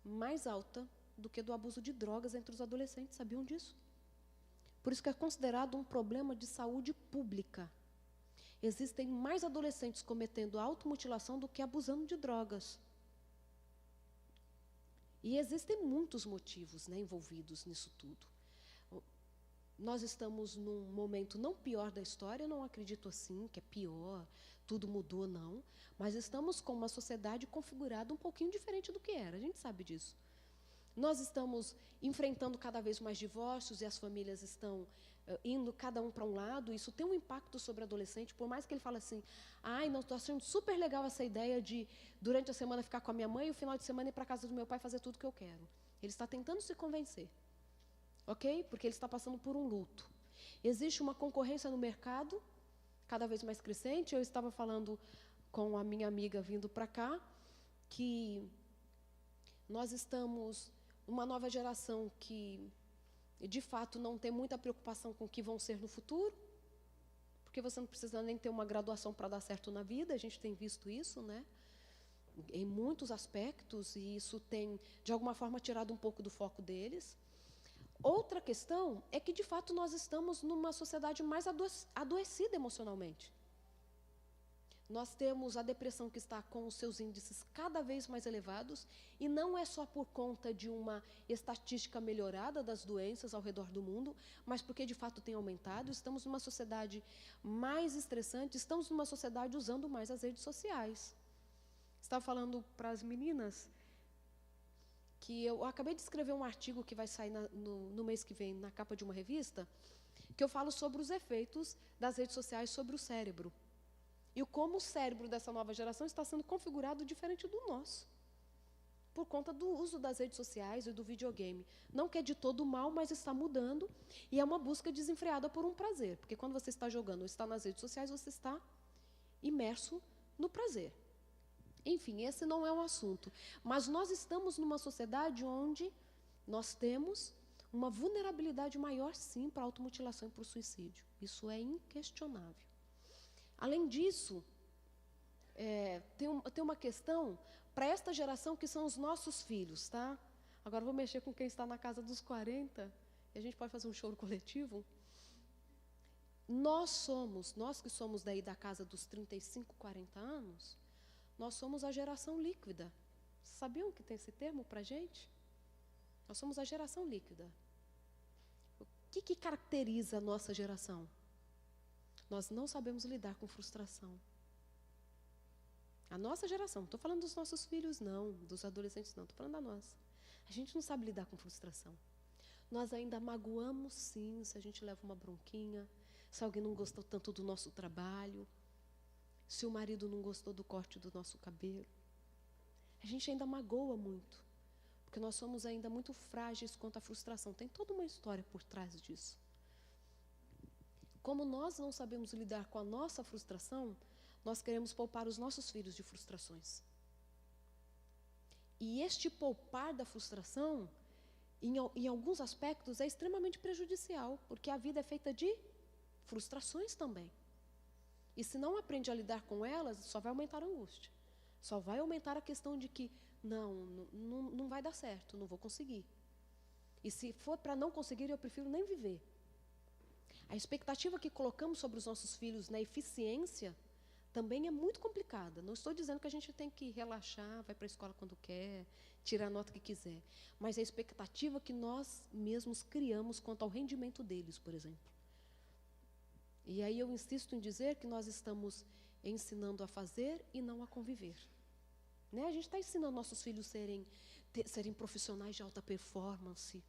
mais alta do que do abuso de drogas entre os adolescentes. Sabiam disso? Por isso que é considerado um problema de saúde pública. Existem mais adolescentes cometendo automutilação do que abusando de drogas. E existem muitos motivos, né, envolvidos nisso tudo. Nós estamos num momento não pior da história, eu não acredito assim, que é pior, tudo mudou, não. Mas estamos com uma sociedade configurada um pouquinho diferente do que era, a gente sabe disso. Nós estamos enfrentando cada vez mais divórcios e as famílias estão indo cada um para um lado. Isso tem um impacto sobre o adolescente, por mais que ele fale assim, ai, não, estou achando super legal essa ideia de, durante a semana, ficar com a minha mãe e o final de semana ir para a casa do meu pai fazer tudo o que eu quero. Ele está tentando se convencer, ok? Porque ele está passando por um luto. Existe uma concorrência no mercado, cada vez mais crescente. Eu estava falando com a minha amiga vindo para cá, que nós estamos uma nova geração que, de fato, não tem muita preocupação com o que vão ser no futuro, porque você não precisa nem ter uma graduação para dar certo na vida, a gente tem visto isso, né? Em muitos aspectos, e isso tem, de alguma forma, tirado um pouco do foco deles. Outra questão é que, de fato, nós estamos numa sociedade mais adoecida emocionalmente. Nós temos a depressão que está com os seus índices cada vez mais elevados, e não é só por conta de uma estatística melhorada das doenças ao redor do mundo, mas porque de fato tem aumentado. Estamos numa sociedade mais estressante, estamos numa sociedade usando mais as redes sociais. Estava falando para as meninas que eu acabei de escrever um artigo que vai sair no mês que vem, na capa de uma revista, que eu falo sobre os efeitos das redes sociais sobre o cérebro. E como o cérebro dessa nova geração está sendo configurado diferente do nosso, por conta do uso das redes sociais e do videogame. Não que é de todo mal, mas está mudando, e é uma busca desenfreada por um prazer, porque quando você está jogando ou está nas redes sociais, você está imerso no prazer. Enfim, esse não é um assunto. Mas nós estamos numa sociedade onde nós temos uma vulnerabilidade maior, sim, para a automutilação e para o suicídio. Isso é inquestionável. Além disso, tem uma questão para esta geração que são os nossos filhos, tá? Agora vou mexer com quem está na casa dos 40, e a gente pode fazer um choro coletivo. Nós que somos daí da casa dos 35, 40 anos, nós somos a geração líquida. Sabiam que tem esse termo para a gente? Nós somos a geração líquida. O que caracteriza a nossa geração? Nós não sabemos lidar com frustração. A nossa geração, não estou falando dos nossos filhos, não, dos adolescentes, não, estou falando da nossa. A gente não sabe lidar com frustração. Nós ainda magoamos, sim, se a gente leva uma bronquinha, se alguém não gostou tanto do nosso trabalho, se o marido não gostou do corte do nosso cabelo. A gente ainda magoa muito, porque nós somos ainda muito frágeis quanto à frustração. Tem toda uma história por trás disso. Como nós não sabemos lidar com a nossa frustração, nós queremos poupar os nossos filhos de frustrações. E este poupar da frustração, em alguns aspectos, é extremamente prejudicial, porque a vida é feita de frustrações também. E se não aprende a lidar com elas, só vai aumentar a angústia. Só vai aumentar a questão de que, não vai dar certo, não vou conseguir. E se for para não conseguir, eu prefiro nem viver. A expectativa que colocamos sobre os nossos filhos na eficiência também é muito complicada. Não estou dizendo que a gente tem que relaxar, vai para a escola quando quer, tirar a nota que quiser. Mas a expectativa que nós mesmos criamos quanto ao rendimento deles, por exemplo. E aí eu insisto em dizer que nós estamos ensinando a fazer e não a conviver. Né? A gente está ensinando nossos filhos serem profissionais de alta performance,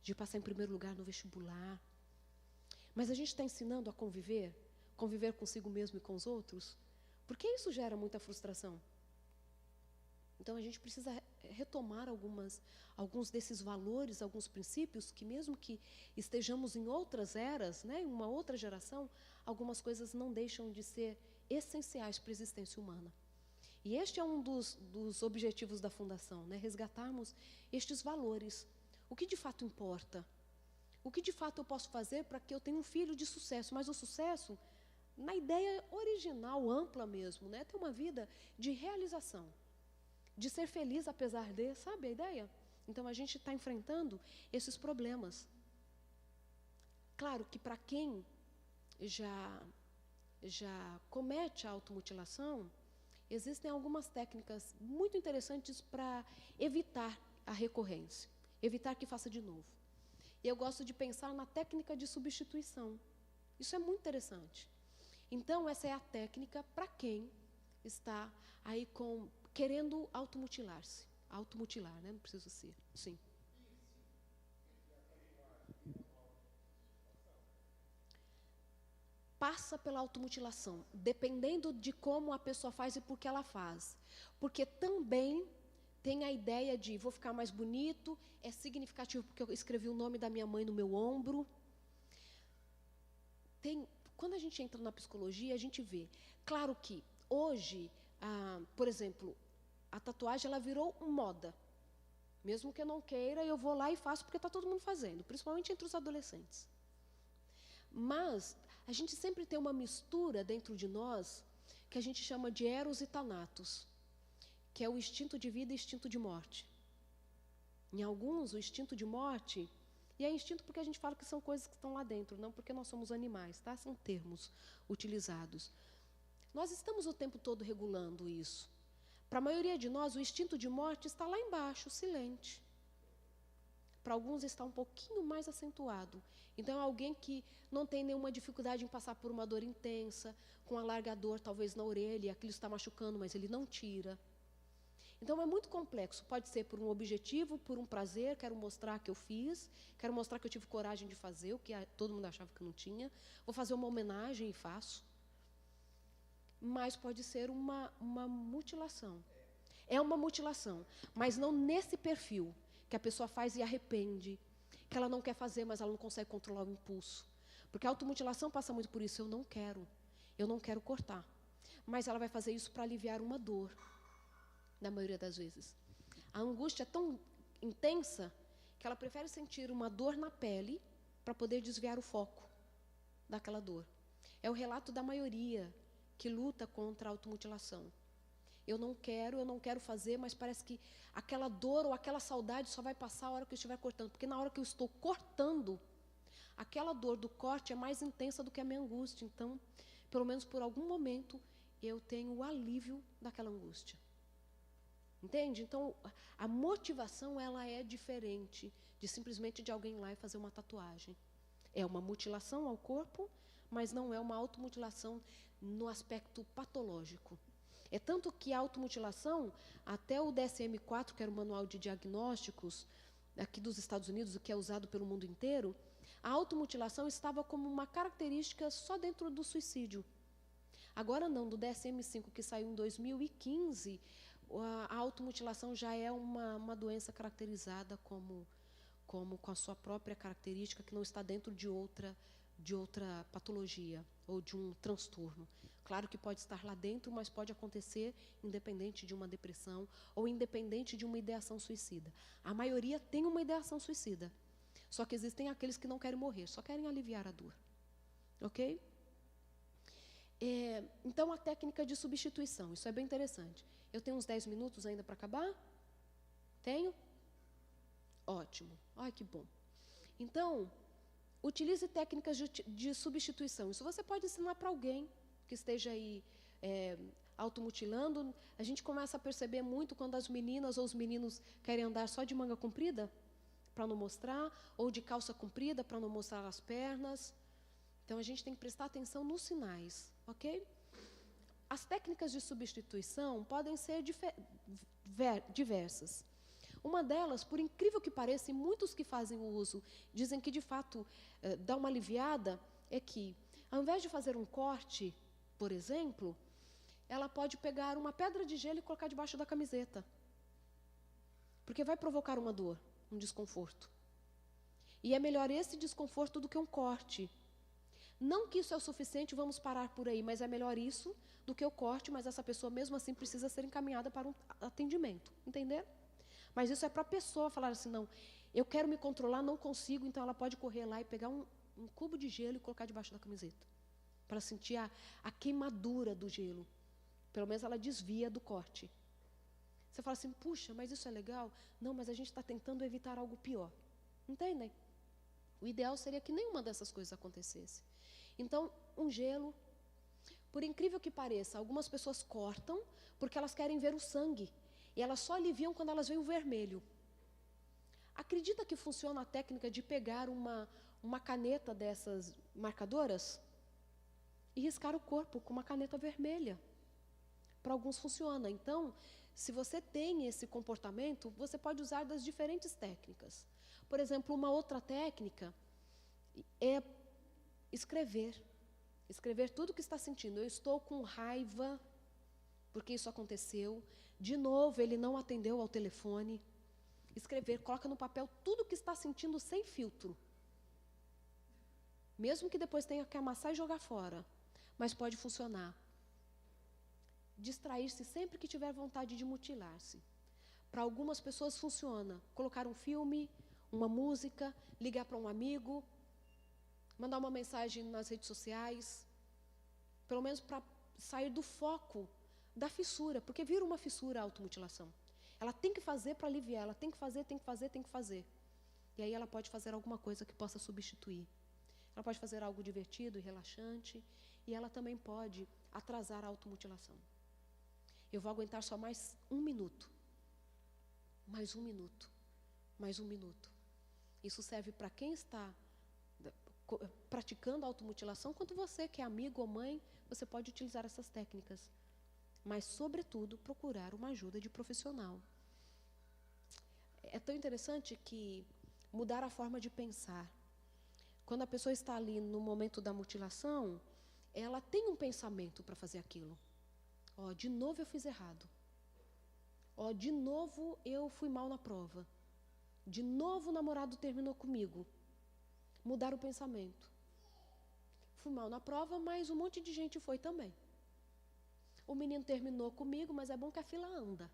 de passar em primeiro lugar no vestibular. Mas a gente está ensinando a conviver consigo mesmo e com os outros, porque isso gera muita frustração. Então a gente precisa retomar alguns desses valores, alguns princípios, que mesmo que estejamos em outras eras, né, em uma outra geração, algumas coisas não deixam de ser essenciais para a existência humana. E este é um dos objetivos da Fundação, né, resgatarmos estes valores. O que de fato importa? O que de fato eu posso fazer para que eu tenha um filho de sucesso? Mas o sucesso, na ideia original, ampla mesmo, né, ter uma vida de realização, de ser feliz apesar de, sabe a ideia? Então, a gente está enfrentando esses problemas. Claro que para quem já comete a automutilação, existem algumas técnicas muito interessantes para evitar a recorrência, evitar que faça de novo. Eu gosto de pensar na técnica de substituição. Isso é muito interessante. Então, essa é a técnica para quem está aí querendo automutilar-se. Automutilar, né? Não preciso ser. Sim. Passa pela automutilação, dependendo de como a pessoa faz e por que ela faz. Porque também tem a ideia de vou ficar mais bonito, é significativo porque eu escrevi o nome da minha mãe no meu ombro. Quando a gente entra na psicologia, a gente vê. Claro que hoje, por exemplo, a tatuagem ela virou moda. Mesmo que eu não queira, eu vou lá e faço porque está todo mundo fazendo, principalmente entre os adolescentes. Mas a gente sempre tem uma mistura dentro de nós que a gente chama de eros e thanatos, que é o instinto de vida e instinto de morte. Em alguns, o instinto de morte, e é instinto porque a gente fala que são coisas que estão lá dentro, não porque nós somos animais, tá? São termos utilizados. Nós estamos o tempo todo regulando isso. Para a maioria de nós, o instinto de morte está lá embaixo, silente. Para alguns está um pouquinho mais acentuado. Então, é alguém que não tem nenhuma dificuldade em passar por uma dor intensa, com um alargador talvez na orelha, aquilo está machucando, mas ele não tira. Então, é muito complexo. Pode ser por um objetivo, por um prazer, quero mostrar que eu fiz, quero mostrar que eu tive coragem de fazer, o que todo mundo achava que não tinha. Vou fazer uma homenagem e faço. Mas pode ser uma mutilação. É uma mutilação, mas não nesse perfil, que a pessoa faz e arrepende, que ela não quer fazer, mas ela não consegue controlar o impulso. Porque a automutilação passa muito por isso, eu não quero cortar. Mas ela vai fazer isso para aliviar uma dor, na maioria das vezes. A angústia é tão intensa que ela prefere sentir uma dor na pele para poder desviar o foco daquela dor. É o relato da maioria que luta contra a automutilação. eu não quero fazer, mas parece que aquela dor ou aquela saudade só vai passar a hora que eu estiver cortando. Porque na hora que eu estou cortando, aquela dor do corte é mais intensa do que a minha angústia. Então, pelo menos por algum momento, eu tenho o alívio daquela angústia. Entende? Então, a motivação, ela é diferente de simplesmente de alguém ir lá e fazer uma tatuagem. É uma mutilação ao corpo, mas não é uma automutilação no aspecto patológico. É tanto que a automutilação, até o DSM-4, que era o Manual de Diagnósticos aqui dos Estados Unidos, o que é usado pelo mundo inteiro, a automutilação estava como uma característica só dentro do suicídio. Agora não, do DSM-5, que saiu em 2015, a automutilação já é uma doença caracterizada como com a sua própria característica, que não está dentro de outra patologia ou de um transtorno. Claro que pode estar lá dentro, mas pode acontecer independente de uma depressão ou independente de uma ideação suicida. A maioria tem uma ideação suicida, só que existem aqueles que não querem morrer, só querem aliviar a dor. Ok? Então, a técnica de substituição, isso é bem interessante. Eu tenho uns 10 minutos ainda para acabar? Tenho? Ótimo. Ai, que bom. Então, utilize técnicas de substituição. Isso você pode ensinar para alguém que esteja aí automutilando. A gente começa a perceber muito quando as meninas ou os meninos querem andar só de manga comprida, para não mostrar, ou de calça comprida, para não mostrar as pernas. Então, a gente tem que prestar atenção nos sinais, ok? As técnicas de substituição podem ser diversas. Uma delas, por incrível que pareça, e muitos que fazem o uso dizem que, de fato, dá uma aliviada, é que, ao invés de fazer um corte, por exemplo, ela pode pegar uma pedra de gelo e colocar debaixo da camiseta. Porque vai provocar uma dor, um desconforto. E é melhor esse desconforto do que um corte. Não que isso é o suficiente, vamos parar por aí, mas é melhor isso do que o corte, mas essa pessoa mesmo assim precisa ser encaminhada para um atendimento, entenderam? Mas isso é para a pessoa falar assim, não, eu quero me controlar, não consigo, então ela pode correr lá e pegar um cubo de gelo e colocar debaixo da camiseta, para sentir a queimadura do gelo. Pelo menos ela desvia do corte. Você fala assim, puxa, mas isso é legal? Não, mas a gente está tentando evitar algo pior. Entendem? O ideal seria que nenhuma dessas coisas acontecesse. Então, um gelo, por incrível que pareça, algumas pessoas cortam porque elas querem ver o sangue. E elas só aliviam quando elas veem o vermelho. Acredita que funciona a técnica de pegar uma caneta dessas marcadoras e riscar o corpo com uma caneta vermelha? Para alguns funciona. Então, se você tem esse comportamento, você pode usar das diferentes técnicas. Por exemplo, uma outra técnica é escrever. Escrever tudo o que está sentindo. Eu estou com raiva porque isso aconteceu. De novo, ele não atendeu ao telefone. Escrever, coloca no papel tudo o que está sentindo sem filtro. Mesmo que depois tenha que amassar e jogar fora. Mas pode funcionar. Distrair-se sempre que tiver vontade de mutilar-se. Para algumas pessoas funciona. Colocar um filme, uma música, ligar para um amigo, mandar uma mensagem nas redes sociais. Pelo menos para sair do foco da fissura, porque vira uma fissura a automutilação. Ela tem que fazer para aliviar, ela tem que fazer. E aí ela pode fazer alguma coisa que possa substituir. Ela pode fazer algo divertido e relaxante, e ela também pode atrasar a automutilação. Eu vou aguentar só mais um minuto. Mais um minuto. Mais um minuto. Isso serve para quem está praticando a automutilação, quanto você que é amigo ou mãe, você pode utilizar essas técnicas. Mas, sobretudo, procurar uma ajuda de profissional. É tão interessante que mudar a forma de pensar. Quando a pessoa está ali no momento da mutilação, ela tem um pensamento para fazer aquilo. De novo eu fiz errado. De novo eu fui mal na prova. De novo o namorado terminou comigo. Mudar o pensamento. Fui mal na prova, mas um monte de gente foi também. O menino terminou comigo, mas é bom que a fila anda.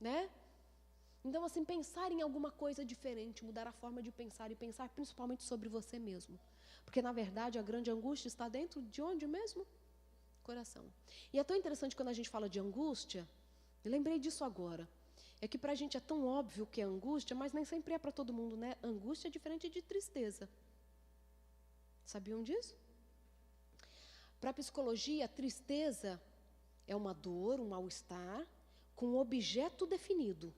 Né? Então, assim, pensar em alguma coisa diferente, mudar a forma de pensar e pensar principalmente sobre você mesmo. Porque, na verdade, a grande angústia está dentro de onde mesmo? coração. E é tão interessante quando a gente fala de angústia, eu lembrei disso agora. É que para a gente é tão óbvio que é angústia, mas nem sempre é para todo mundo, né? Angústia é diferente de tristeza. Sabiam disso? Para a psicologia, tristeza é uma dor, um mal-estar, com um objeto definido.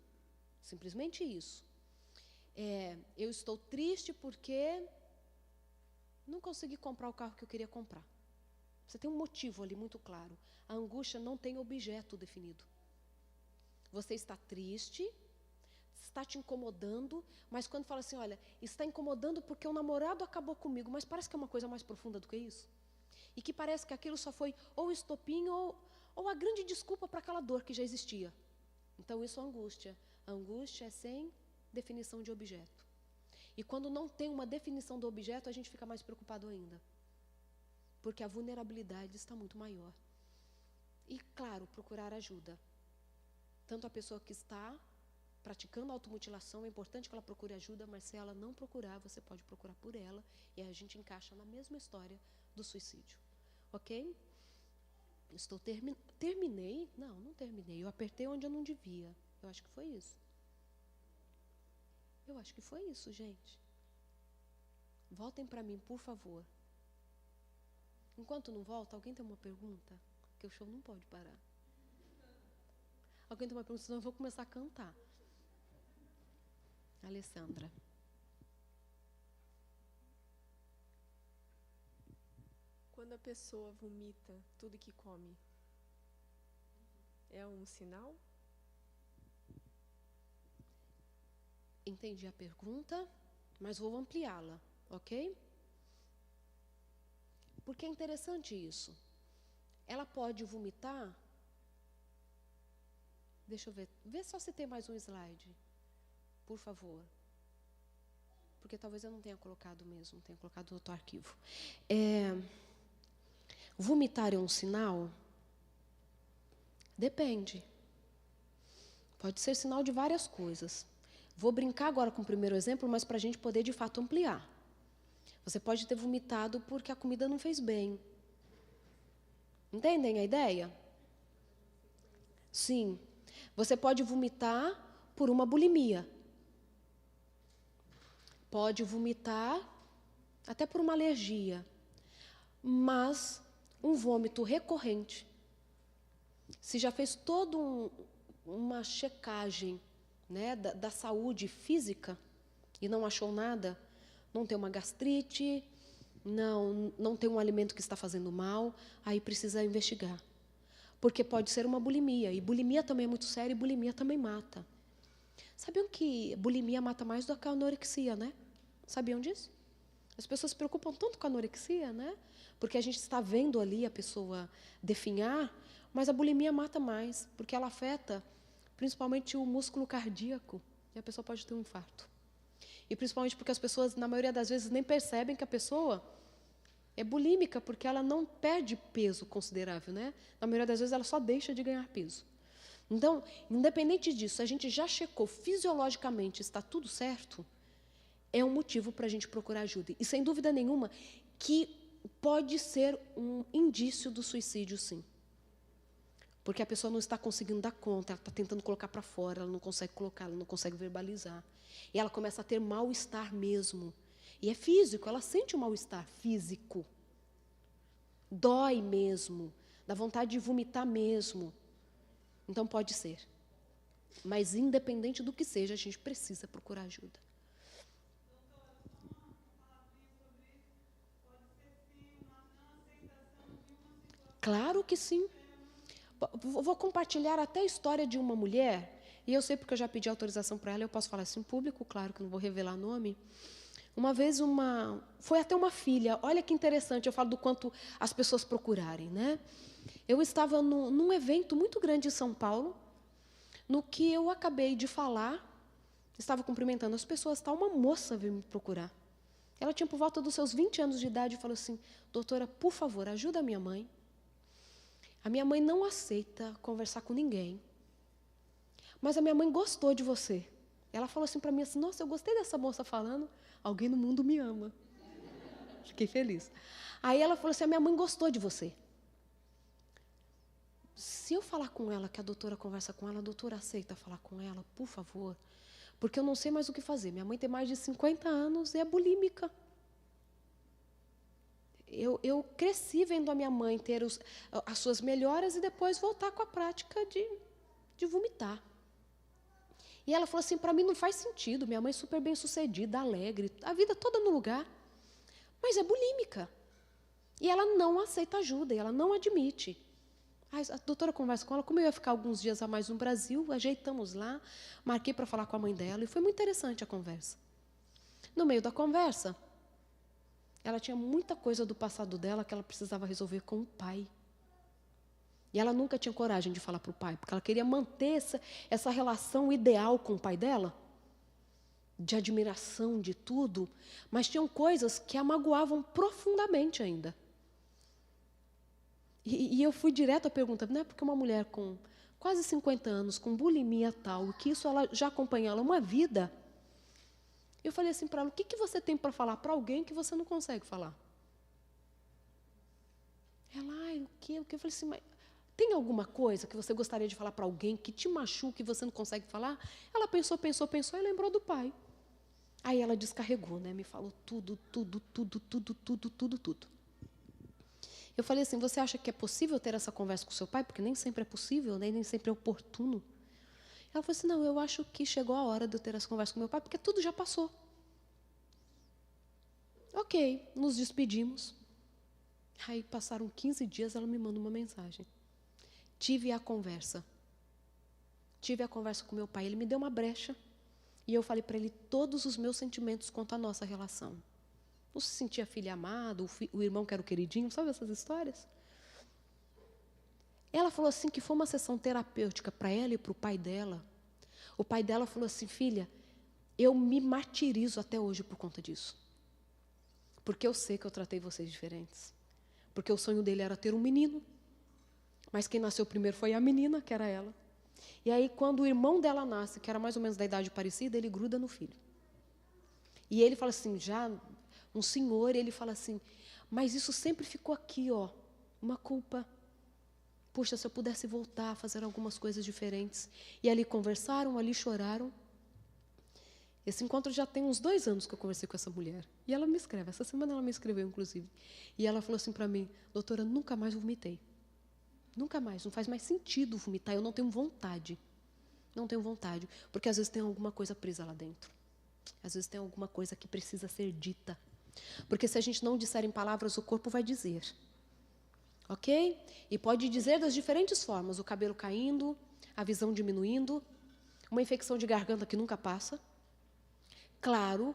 Simplesmente isso. Eu estou triste porque não consegui comprar o carro que eu queria comprar. Você tem um motivo ali muito claro. A angústia não tem objeto definido. Você está triste, está te incomodando, mas quando fala assim, olha, está incomodando porque o namorado acabou comigo, mas parece que é uma coisa mais profunda do que isso. E que parece que aquilo só foi ou estopim ou a grande desculpa para aquela dor que já existia. Então isso é angústia. A angústia é sem definição de objeto. E quando não tem uma definição do objeto, a gente fica mais preocupado ainda. Porque a vulnerabilidade está muito maior. E, claro, procurar ajuda. Tanto a pessoa que está praticando automutilação, é importante que ela procure ajuda, mas se ela não procurar, você pode procurar por ela, e a gente encaixa na mesma história do suicídio. Ok? Terminei? Não terminei. Eu apertei onde eu não devia. Eu acho que foi isso. Eu acho que foi isso, gente. Voltem para mim, por favor. Enquanto não volta, alguém tem uma pergunta? Porque o show não pode parar. Alguém tem uma pergunta, senão eu vou começar a cantar. Alessandra. Quando a pessoa vomita tudo que come, é um sinal? Entendi a pergunta, mas vou ampliá-la, ok? Porque é interessante isso. Ela pode vomitar. Deixa eu ver. Vê só se tem mais um slide. Por favor. Porque talvez eu não tenha colocado mesmo, tenha colocado outro arquivo. Vomitar é um sinal? Depende. Pode ser sinal de várias coisas. Vou brincar agora com o primeiro exemplo, mas para a gente poder de fato ampliar. Você pode ter vomitado porque a comida não fez bem. Entendem a ideia? Sim. Você pode vomitar por uma bulimia. Pode vomitar até por uma alergia. Mas um vômito recorrente, se já fez toda uma checagem, né, da saúde física e não achou nada, não tem uma gastrite, não tem um alimento que está fazendo mal, aí precisa investigar. Porque pode ser uma bulimia, e bulimia também é muito séria, e bulimia também mata. Sabiam que bulimia mata mais do que a anorexia, né? Sabiam disso? As pessoas se preocupam tanto com a anorexia, né? Porque a gente está vendo ali a pessoa definhar, mas a bulimia mata mais, porque ela afeta principalmente o músculo cardíaco, e a pessoa pode ter um infarto. E principalmente porque as pessoas, na maioria das vezes, nem percebem que a pessoa é bulímica, porque ela não perde peso considerável, né? Na maioria das vezes, ela só deixa de ganhar peso. Então, independente disso, a gente já checou fisiologicamente, está tudo certo, é um motivo para a gente procurar ajuda. E, sem dúvida nenhuma, que pode ser um indício do suicídio, sim. Porque a pessoa não está conseguindo dar conta, ela está tentando colocar para fora, ela não consegue colocar, ela não consegue verbalizar. E ela começa a ter mal-estar mesmo. E é físico, ela sente o mal-estar físico. Dói mesmo, dá vontade de vomitar mesmo. Então pode ser. Mas independente do que seja, a gente precisa procurar ajuda. Claro que sim. Vou compartilhar até a história de uma mulher, e eu sei porque eu já pedi autorização para ela, eu posso falar assim em público, claro que não vou revelar nome. Uma vez foi até uma filha, olha que interessante, eu falo do quanto as pessoas procurarem, né? Eu estava num evento muito grande em São Paulo, no que eu acabei de falar, estava cumprimentando as pessoas, uma moça veio me procurar. Ela tinha por volta dos seus 20 anos de idade e falou assim, doutora, por favor, ajuda a minha mãe. A minha mãe não aceita conversar com ninguém, mas a minha mãe gostou de você. Ela falou assim para mim, assim, nossa, eu gostei dessa moça falando, alguém no mundo me ama. Fiquei feliz. Aí ela falou assim, a minha mãe gostou de você. se eu falar com ela, que a doutora conversa com ela, a doutora aceita falar com ela, por favor? Porque eu não sei mais o que fazer. Minha mãe tem mais de 50 anos e é bulímica. Eu cresci vendo a minha mãe ter as suas melhoras e depois voltar com a prática de vomitar. E ela falou assim, para mim não faz sentido, minha mãe é super bem-sucedida, alegre, a vida toda no lugar, mas é bulímica. E ela não aceita ajuda, e ela não admite. A doutora conversa com ela, como eu ia ficar alguns dias a mais no Brasil, ajeitamos lá, marquei para falar com a mãe dela, e foi muito interessante a conversa. No meio da conversa, ela tinha muita coisa do passado dela que ela precisava resolver com o pai. E ela nunca tinha coragem de falar para o pai, porque ela queria manter essa relação ideal com o pai dela, de admiração, de tudo, mas tinham coisas que a magoavam profundamente ainda. E eu fui direto à pergunta, não é porque uma mulher com quase 50 anos, com bulimia tal, que isso ela já acompanha ela uma vida. Eu falei assim para ela, o que você tem para falar para alguém que você não consegue falar? Ela, o quê? Eu falei assim, mas tem alguma coisa que você gostaria de falar para alguém que te machuca e você não consegue falar? Ela pensou e lembrou do pai. Aí ela descarregou, né? Me falou tudo. Eu falei assim, você acha que é possível ter essa conversa com seu pai? Porque nem sempre é possível, né? Nem sempre é oportuno. Ela falou assim, não, eu acho que chegou a hora de eu ter essa conversa com meu pai, porque tudo já passou. Ok, nos despedimos. Aí passaram 15 dias, ela me manda uma mensagem. Tive a conversa com meu pai, ele me deu uma brecha, e eu falei para ele todos os meus sentimentos quanto à nossa relação. Não se sentia filho amado, o irmão que era o queridinho, sabe essas histórias? Ela falou assim que foi uma sessão terapêutica para ela e para o pai dela. O pai dela falou assim, filha, eu me martirizo até hoje por conta disso. Porque eu sei que eu tratei vocês diferentes. Porque o sonho dele era ter um menino, mas quem nasceu primeiro foi a menina, que era ela. E aí, quando o irmão dela nasce, que era mais ou menos da idade parecida, ele gruda no filho. E ele fala assim, já um senhor, ele fala assim, mas isso sempre ficou aqui, ó, uma culpa. Puxa, se eu pudesse voltar a fazer algumas coisas diferentes. E ali conversaram, ali choraram. Esse encontro já tem uns 2 anos que eu conversei com essa mulher. E ela me escreve, essa semana ela me escreveu, inclusive. E ela falou assim para mim, doutora, nunca mais vomitei. Nunca mais, não faz mais sentido vomitar, eu não tenho vontade. Não tenho vontade, porque às vezes tem alguma coisa presa lá dentro. Às vezes tem alguma coisa que precisa ser dita. Porque se a gente não disser em palavras, o corpo vai dizer. Ok? E pode dizer das diferentes formas, o cabelo caindo, a visão diminuindo, uma infecção de garganta que nunca passa. Claro,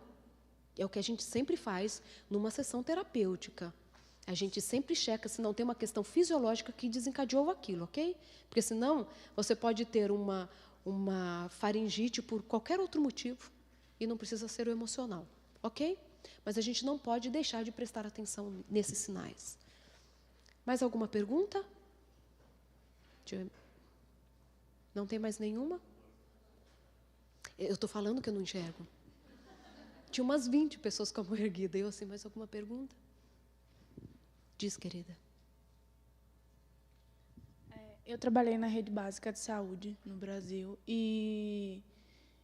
é o que a gente sempre faz numa sessão terapêutica. A gente sempre checa se não tem uma questão fisiológica que desencadeou aquilo, ok? Porque senão você pode ter uma faringite por qualquer outro motivo e não precisa ser o emocional, ok? Mas a gente não pode deixar de prestar atenção nesses sinais. Mais alguma pergunta? Não tem mais nenhuma? Eu estou falando que eu não enxergo. Tinha umas 20 pessoas com a mão erguida. Eu assim, mais alguma pergunta? Diz, querida. Eu trabalhei na rede básica de saúde no Brasil e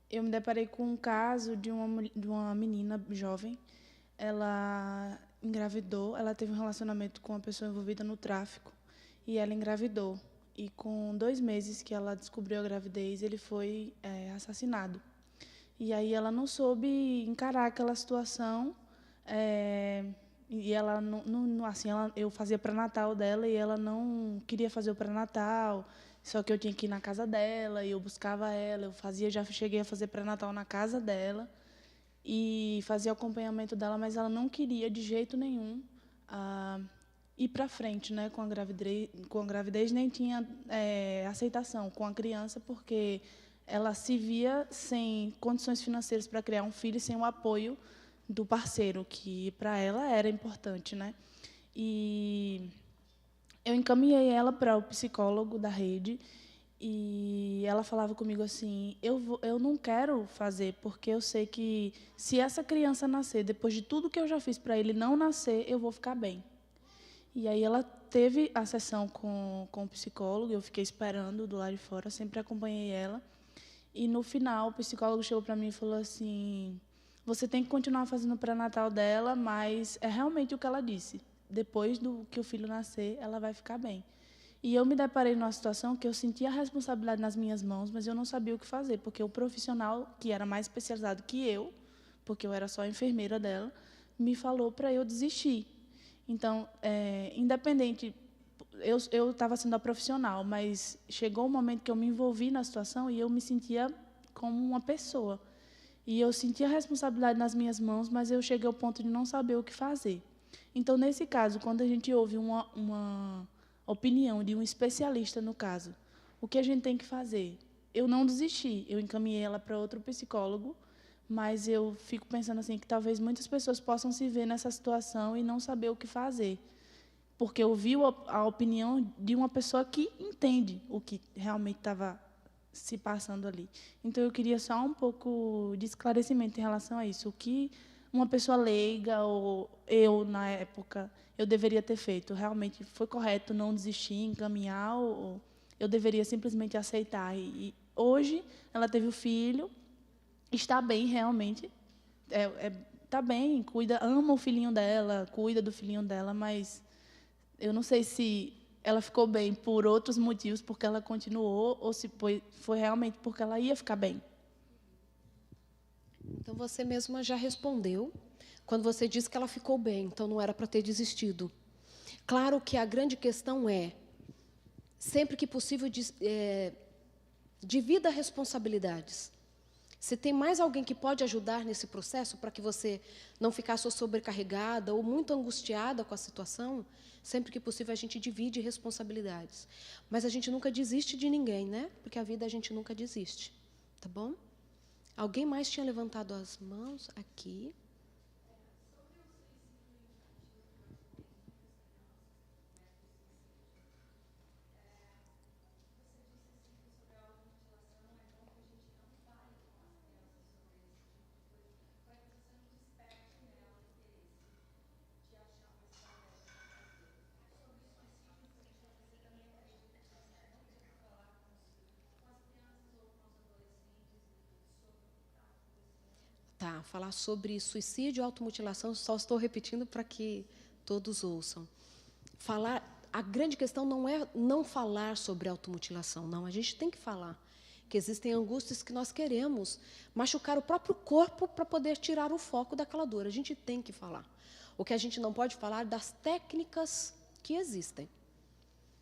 eu me deparei com um caso de uma menina jovem. Ela engravidou, ela teve um relacionamento com uma pessoa envolvida no tráfico e ela engravidou. E com 2 meses que ela descobriu a gravidez, ele foi assassinado. E aí ela não soube encarar aquela situação. E ela não assim, eu fazia pré-natal dela e ela não queria fazer o pré-natal. Só que eu tinha que ir na casa dela e eu buscava ela. Já cheguei a fazer pré-natal na casa dela e fazia o acompanhamento dela, mas ela não queria de jeito nenhum ir para frente, né, com a gravidez, nem tinha aceitação com a criança, porque ela se via sem condições financeiras para criar um filho, sem o apoio do parceiro, que para ela era importante, né? E eu encaminhei ela para o psicólogo da rede e ela falava comigo assim, eu não quero fazer, porque eu sei que se essa criança nascer, depois de tudo que eu já fiz para ele não nascer, eu vou ficar bem. E aí ela teve a sessão com o psicólogo, eu fiquei esperando do lado de fora, sempre acompanhei ela. E no final o psicólogo chegou para mim e falou assim: você tem que continuar fazendo o pré-natal dela, mas é realmente o que ela disse. Depois do que o filho nascer, ela vai ficar bem. E eu me deparei numa situação que eu sentia a responsabilidade nas minhas mãos, mas eu não sabia o que fazer, porque o profissional, que era mais especializado que eu, porque eu era só a enfermeira dela, me falou para eu desistir. Então, independente, eu estava sendo a profissional, mas chegou um momento que eu me envolvi na situação e eu me sentia como uma pessoa. E eu sentia a responsabilidade nas minhas mãos, mas eu cheguei ao ponto de não saber o que fazer. Então, nesse caso, quando a gente ouve uma opinião de um especialista no caso, o que a gente tem que fazer? Eu não desisti, eu encaminhei ela para outro psicólogo, mas eu fico pensando assim que talvez muitas pessoas possam se ver nessa situação e não saber o que fazer, porque ouviu a opinião de uma pessoa que entende o que realmente estava se passando ali. Então, eu queria só um pouco de esclarecimento em relação a isso. O que uma pessoa leiga, ou eu, na época, eu deveria ter feito? Realmente foi correto não desistir, encaminhar, ou eu deveria simplesmente aceitar? E hoje, ela teve o filho, está bem, realmente. Está bem, ama o filhinho dela, cuida do filhinho dela, mas eu não sei se ela ficou bem por outros motivos, porque ela continuou, ou se foi realmente porque ela ia ficar bem. Então, você mesma já respondeu quando você disse que ela ficou bem, então não era para ter desistido. Claro que a grande questão é, sempre que possível, divida responsabilidades. Se tem mais alguém que pode ajudar nesse processo para que você não ficasse sobrecarregada ou muito angustiada com a situação, sempre que possível a gente divide responsabilidades. Mas a gente nunca desiste de ninguém, né? Porque a vida a gente nunca desiste, tá bom? Alguém mais tinha levantado as mãos aqui? Tá, falar sobre suicídio e automutilação, só estou repetindo para que todos ouçam. A grande questão não é não falar sobre automutilação, não, a gente tem que falar que existem angústias que nós queremos machucar o próprio corpo para poder tirar o foco daquela dor, a gente tem que falar. O que a gente não pode falar das técnicas que existem.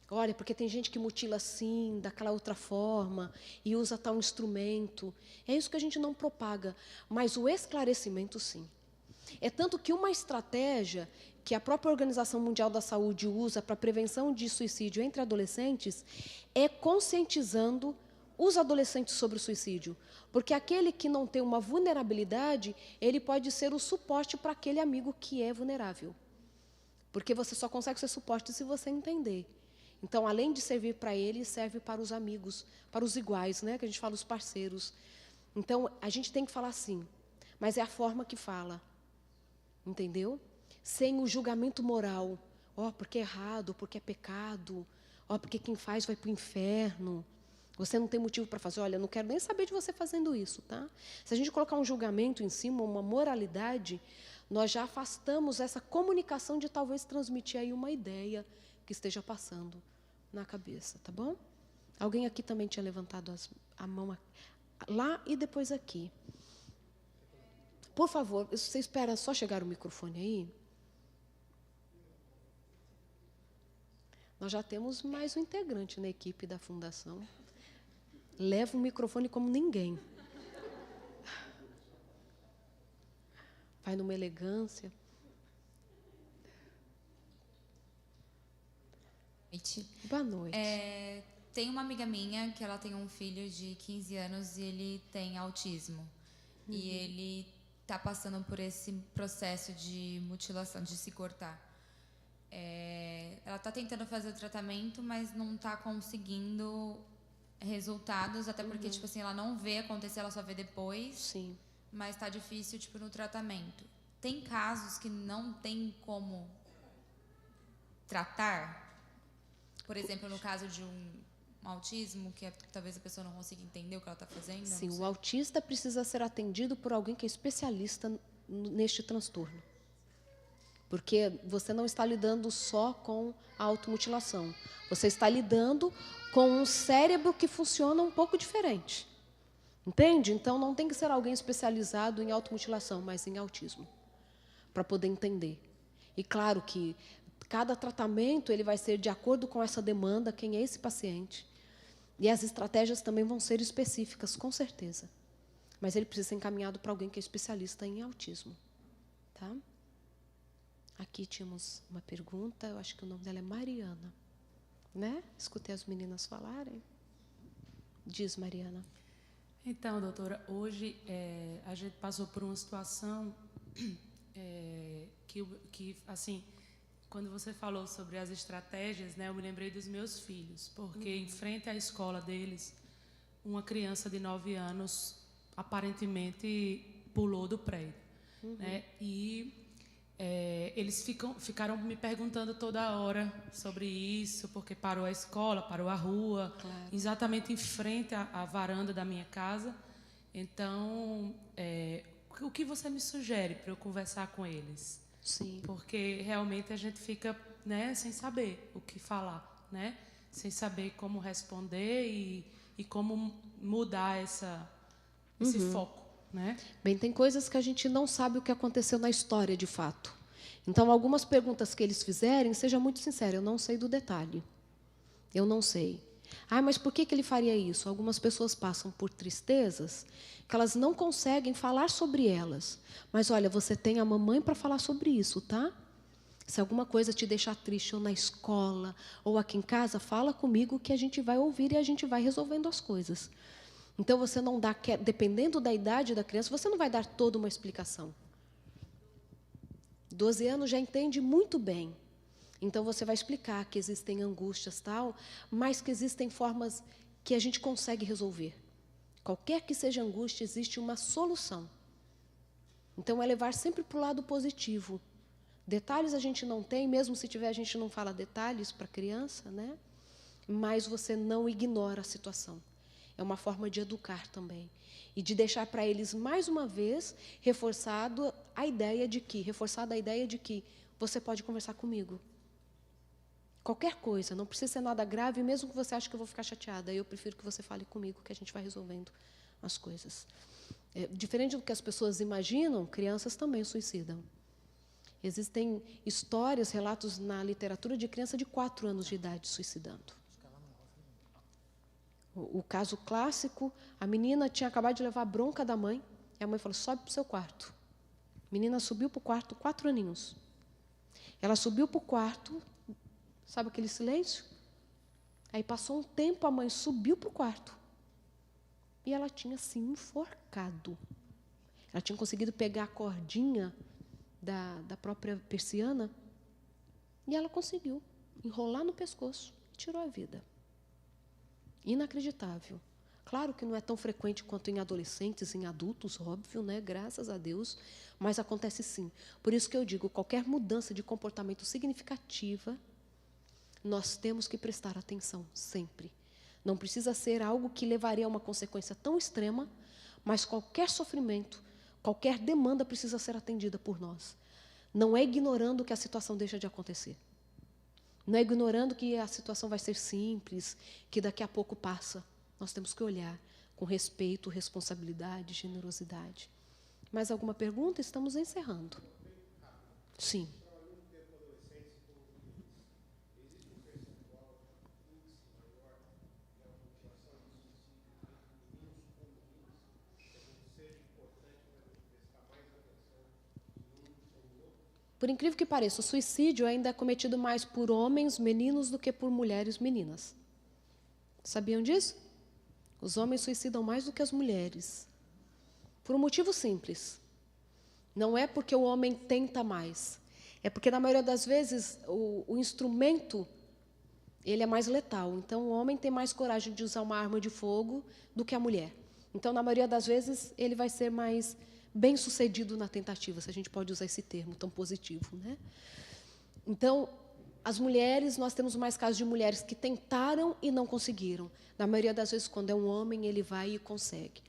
Olha, porque tem gente que mutila assim, daquela outra forma, e usa tal instrumento. É isso que a gente não propaga, mas o esclarecimento, sim. É tanto que uma estratégia que a própria Organização Mundial da Saúde usa para a prevenção de suicídio entre adolescentes é conscientizando os adolescentes sobre o suicídio. Porque aquele que não tem uma vulnerabilidade, ele pode ser o suporte para aquele amigo que é vulnerável. Porque você só consegue ser suporte se você entender. Então, além de servir para ele, serve para os amigos, para os iguais, né? Que a gente fala os parceiros. Então, a gente tem que falar assim, mas é a forma que fala, entendeu? Sem o julgamento moral. Porque é errado, porque é pecado, porque quem faz vai para o inferno. Você não tem motivo para fazer. Olha, eu não quero nem saber de você fazendo isso, tá? Se a gente colocar um julgamento em cima, uma moralidade, nós já afastamos essa comunicação de talvez transmitir aí uma ideia que esteja passando na cabeça, tá bom? Alguém aqui também tinha levantado a mão lá e depois aqui. Por favor, você espera só chegar o microfone aí? Nós já temos mais um integrante na equipe da Fundação. Leva o microfone como ninguém. Vai numa elegância. Boa noite. Tem uma amiga minha que ela tem um filho de 15 anos e ele tem autismo. E ele está passando por esse processo de mutilação, de se cortar. Ela está tentando fazer o tratamento, mas não está conseguindo resultados, até porque tipo assim, ela não vê acontecer, ela só vê depois. Sim. Mas está difícil no tratamento. Tem casos que não tem como tratar? Por exemplo, no caso de um autismo, que talvez a pessoa não consiga entender o que ela está fazendo? Sim, o autista precisa ser atendido por alguém que é especialista neste transtorno. Porque você não está lidando só com a automutilação. Você está lidando com um cérebro que funciona um pouco diferente. Entende? Então, não tem que ser alguém especializado em automutilação, mas em autismo, para poder entender. E claro que cada tratamento ele vai ser de acordo com essa demanda, quem é esse paciente. E as estratégias também vão ser específicas, com certeza. Mas ele precisa ser encaminhado para alguém que é especialista em autismo. Tá? Aqui tínhamos uma pergunta, eu acho que o nome dela é Mariana. Né? Escutei as meninas falarem. Diz, Mariana. Então, doutora, hoje a gente passou por uma situação que, assim, quando você falou sobre as estratégias, né, eu me lembrei dos meus filhos, porque em frente à escola deles, uma criança de 9 anos aparentemente pulou do prédio. Né, e eles ficaram me perguntando toda hora sobre isso, porque parou a escola, parou a rua, claro, exatamente em frente à varanda da minha casa. Então, o que você me sugere para eu conversar com eles? Sim. Porque realmente a gente fica, né, sem saber o que falar, né? Sem saber como responder e como mudar esse foco, né? Bem, tem coisas que a gente não sabe o que aconteceu na história, de fato. Então, algumas perguntas que eles fizerem, seja muito sincero, eu não sei do detalhe. Eu não sei. Ah, mas por que ele faria isso? Algumas pessoas passam por tristezas que elas não conseguem falar sobre elas. Mas, olha, você tem a mamãe para falar sobre isso, tá? Se alguma coisa te deixar triste, ou na escola, ou aqui em casa, fala comigo que a gente vai ouvir e a gente vai resolvendo as coisas. Então, você não dá, dependendo da idade da criança, você não vai dar toda uma explicação. 12 anos já entende muito bem. Então, você vai explicar que existem angústias, tal, mas que existem formas que a gente consegue resolver. Qualquer que seja a angústia, existe uma solução. Então, é levar sempre para o lado positivo. Detalhes a gente não tem, mesmo se tiver, a gente não fala detalhes para a criança, né? Mas você não ignora a situação. É uma forma de educar também. E de deixar para eles, mais uma vez, reforçada a ideia de que você pode conversar comigo. Qualquer coisa, não precisa ser nada grave, mesmo que você ache que eu vou ficar chateada. Eu prefiro que você fale comigo, que a gente vai resolvendo as coisas. Diferente do que as pessoas imaginam, crianças também suicidam. Existem histórias, relatos na literatura de criança de 4 anos de idade suicidando. O caso clássico, a menina tinha acabado de levar a bronca da mãe, e a mãe falou, sobe para o seu quarto. A menina subiu para o quarto, 4 aninhos. Ela subiu para o quarto, sabe aquele silêncio? Aí passou um tempo, a mãe subiu para o quarto. E ela tinha se enforcado. Ela tinha conseguido pegar a cordinha da própria persiana, e ela conseguiu enrolar no pescoço e tirou a vida. Inacreditável. Claro que não é tão frequente quanto em adolescentes, em adultos, óbvio, né? Graças a Deus, mas acontece sim. Por isso que eu digo, qualquer mudança de comportamento significativa, nós temos que prestar atenção, sempre. Não precisa ser algo que levaria a uma consequência tão extrema, mas qualquer sofrimento, qualquer demanda precisa ser atendida por nós. Não é ignorando que a situação deixa de acontecer. Não é ignorando que a situação vai ser simples, que daqui a pouco passa. Nós temos que olhar com respeito, responsabilidade, generosidade. Mais alguma pergunta? Estamos encerrando. Sim. Por incrível que pareça, o suicídio ainda é cometido mais por homens, meninos, do que por mulheres, meninas. Sabiam disso? Os homens suicidam mais do que as mulheres. Por um motivo simples. Não é porque o homem tenta mais. É porque, na maioria das vezes, o instrumento ele é mais letal. Então, o homem tem mais coragem de usar uma arma de fogo do que a mulher. Então, na maioria das vezes, ele vai ser mais bem-sucedido na tentativa, se a gente pode usar esse termo tão positivo, né? Então, As mulheres, nós temos mais casos de mulheres que tentaram e não conseguiram. Na maioria das vezes, quando é um homem, ele vai e consegue.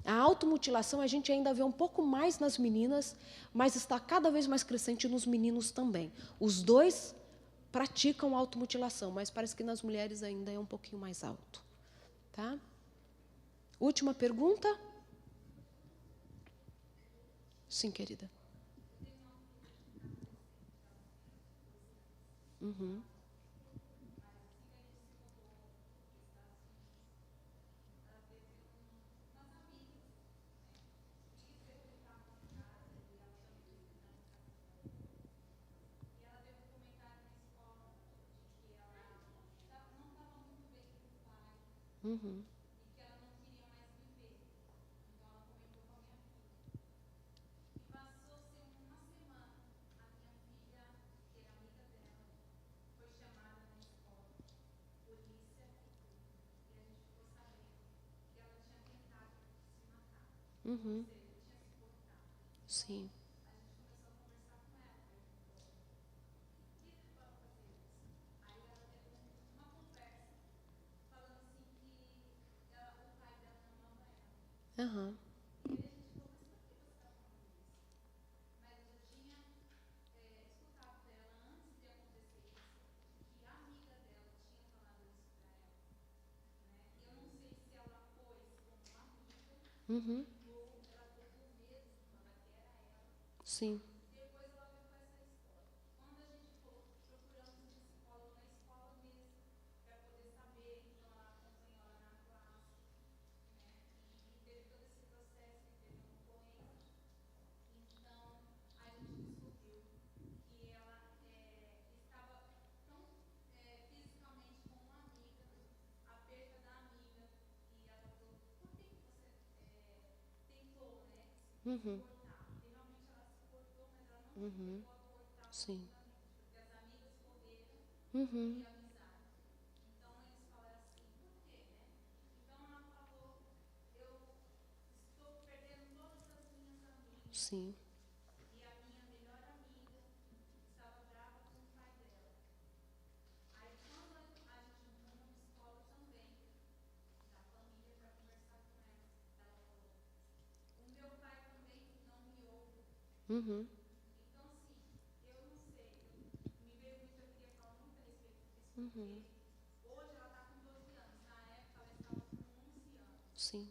A automutilação a gente ainda vê um pouco mais nas meninas, mas está cada vez mais crescente nos meninos também. Os dois praticam automutilação, mas parece que nas mulheres ainda é um pouquinho mais alto. Tá? Última pergunta? Sim, querida. Uhum. Uhum. Uhum. Sim. Aham. Uhum. Sim. Uhum. Uhum. Sim. Uhum. Sim. Uhum. Uhum. Sim.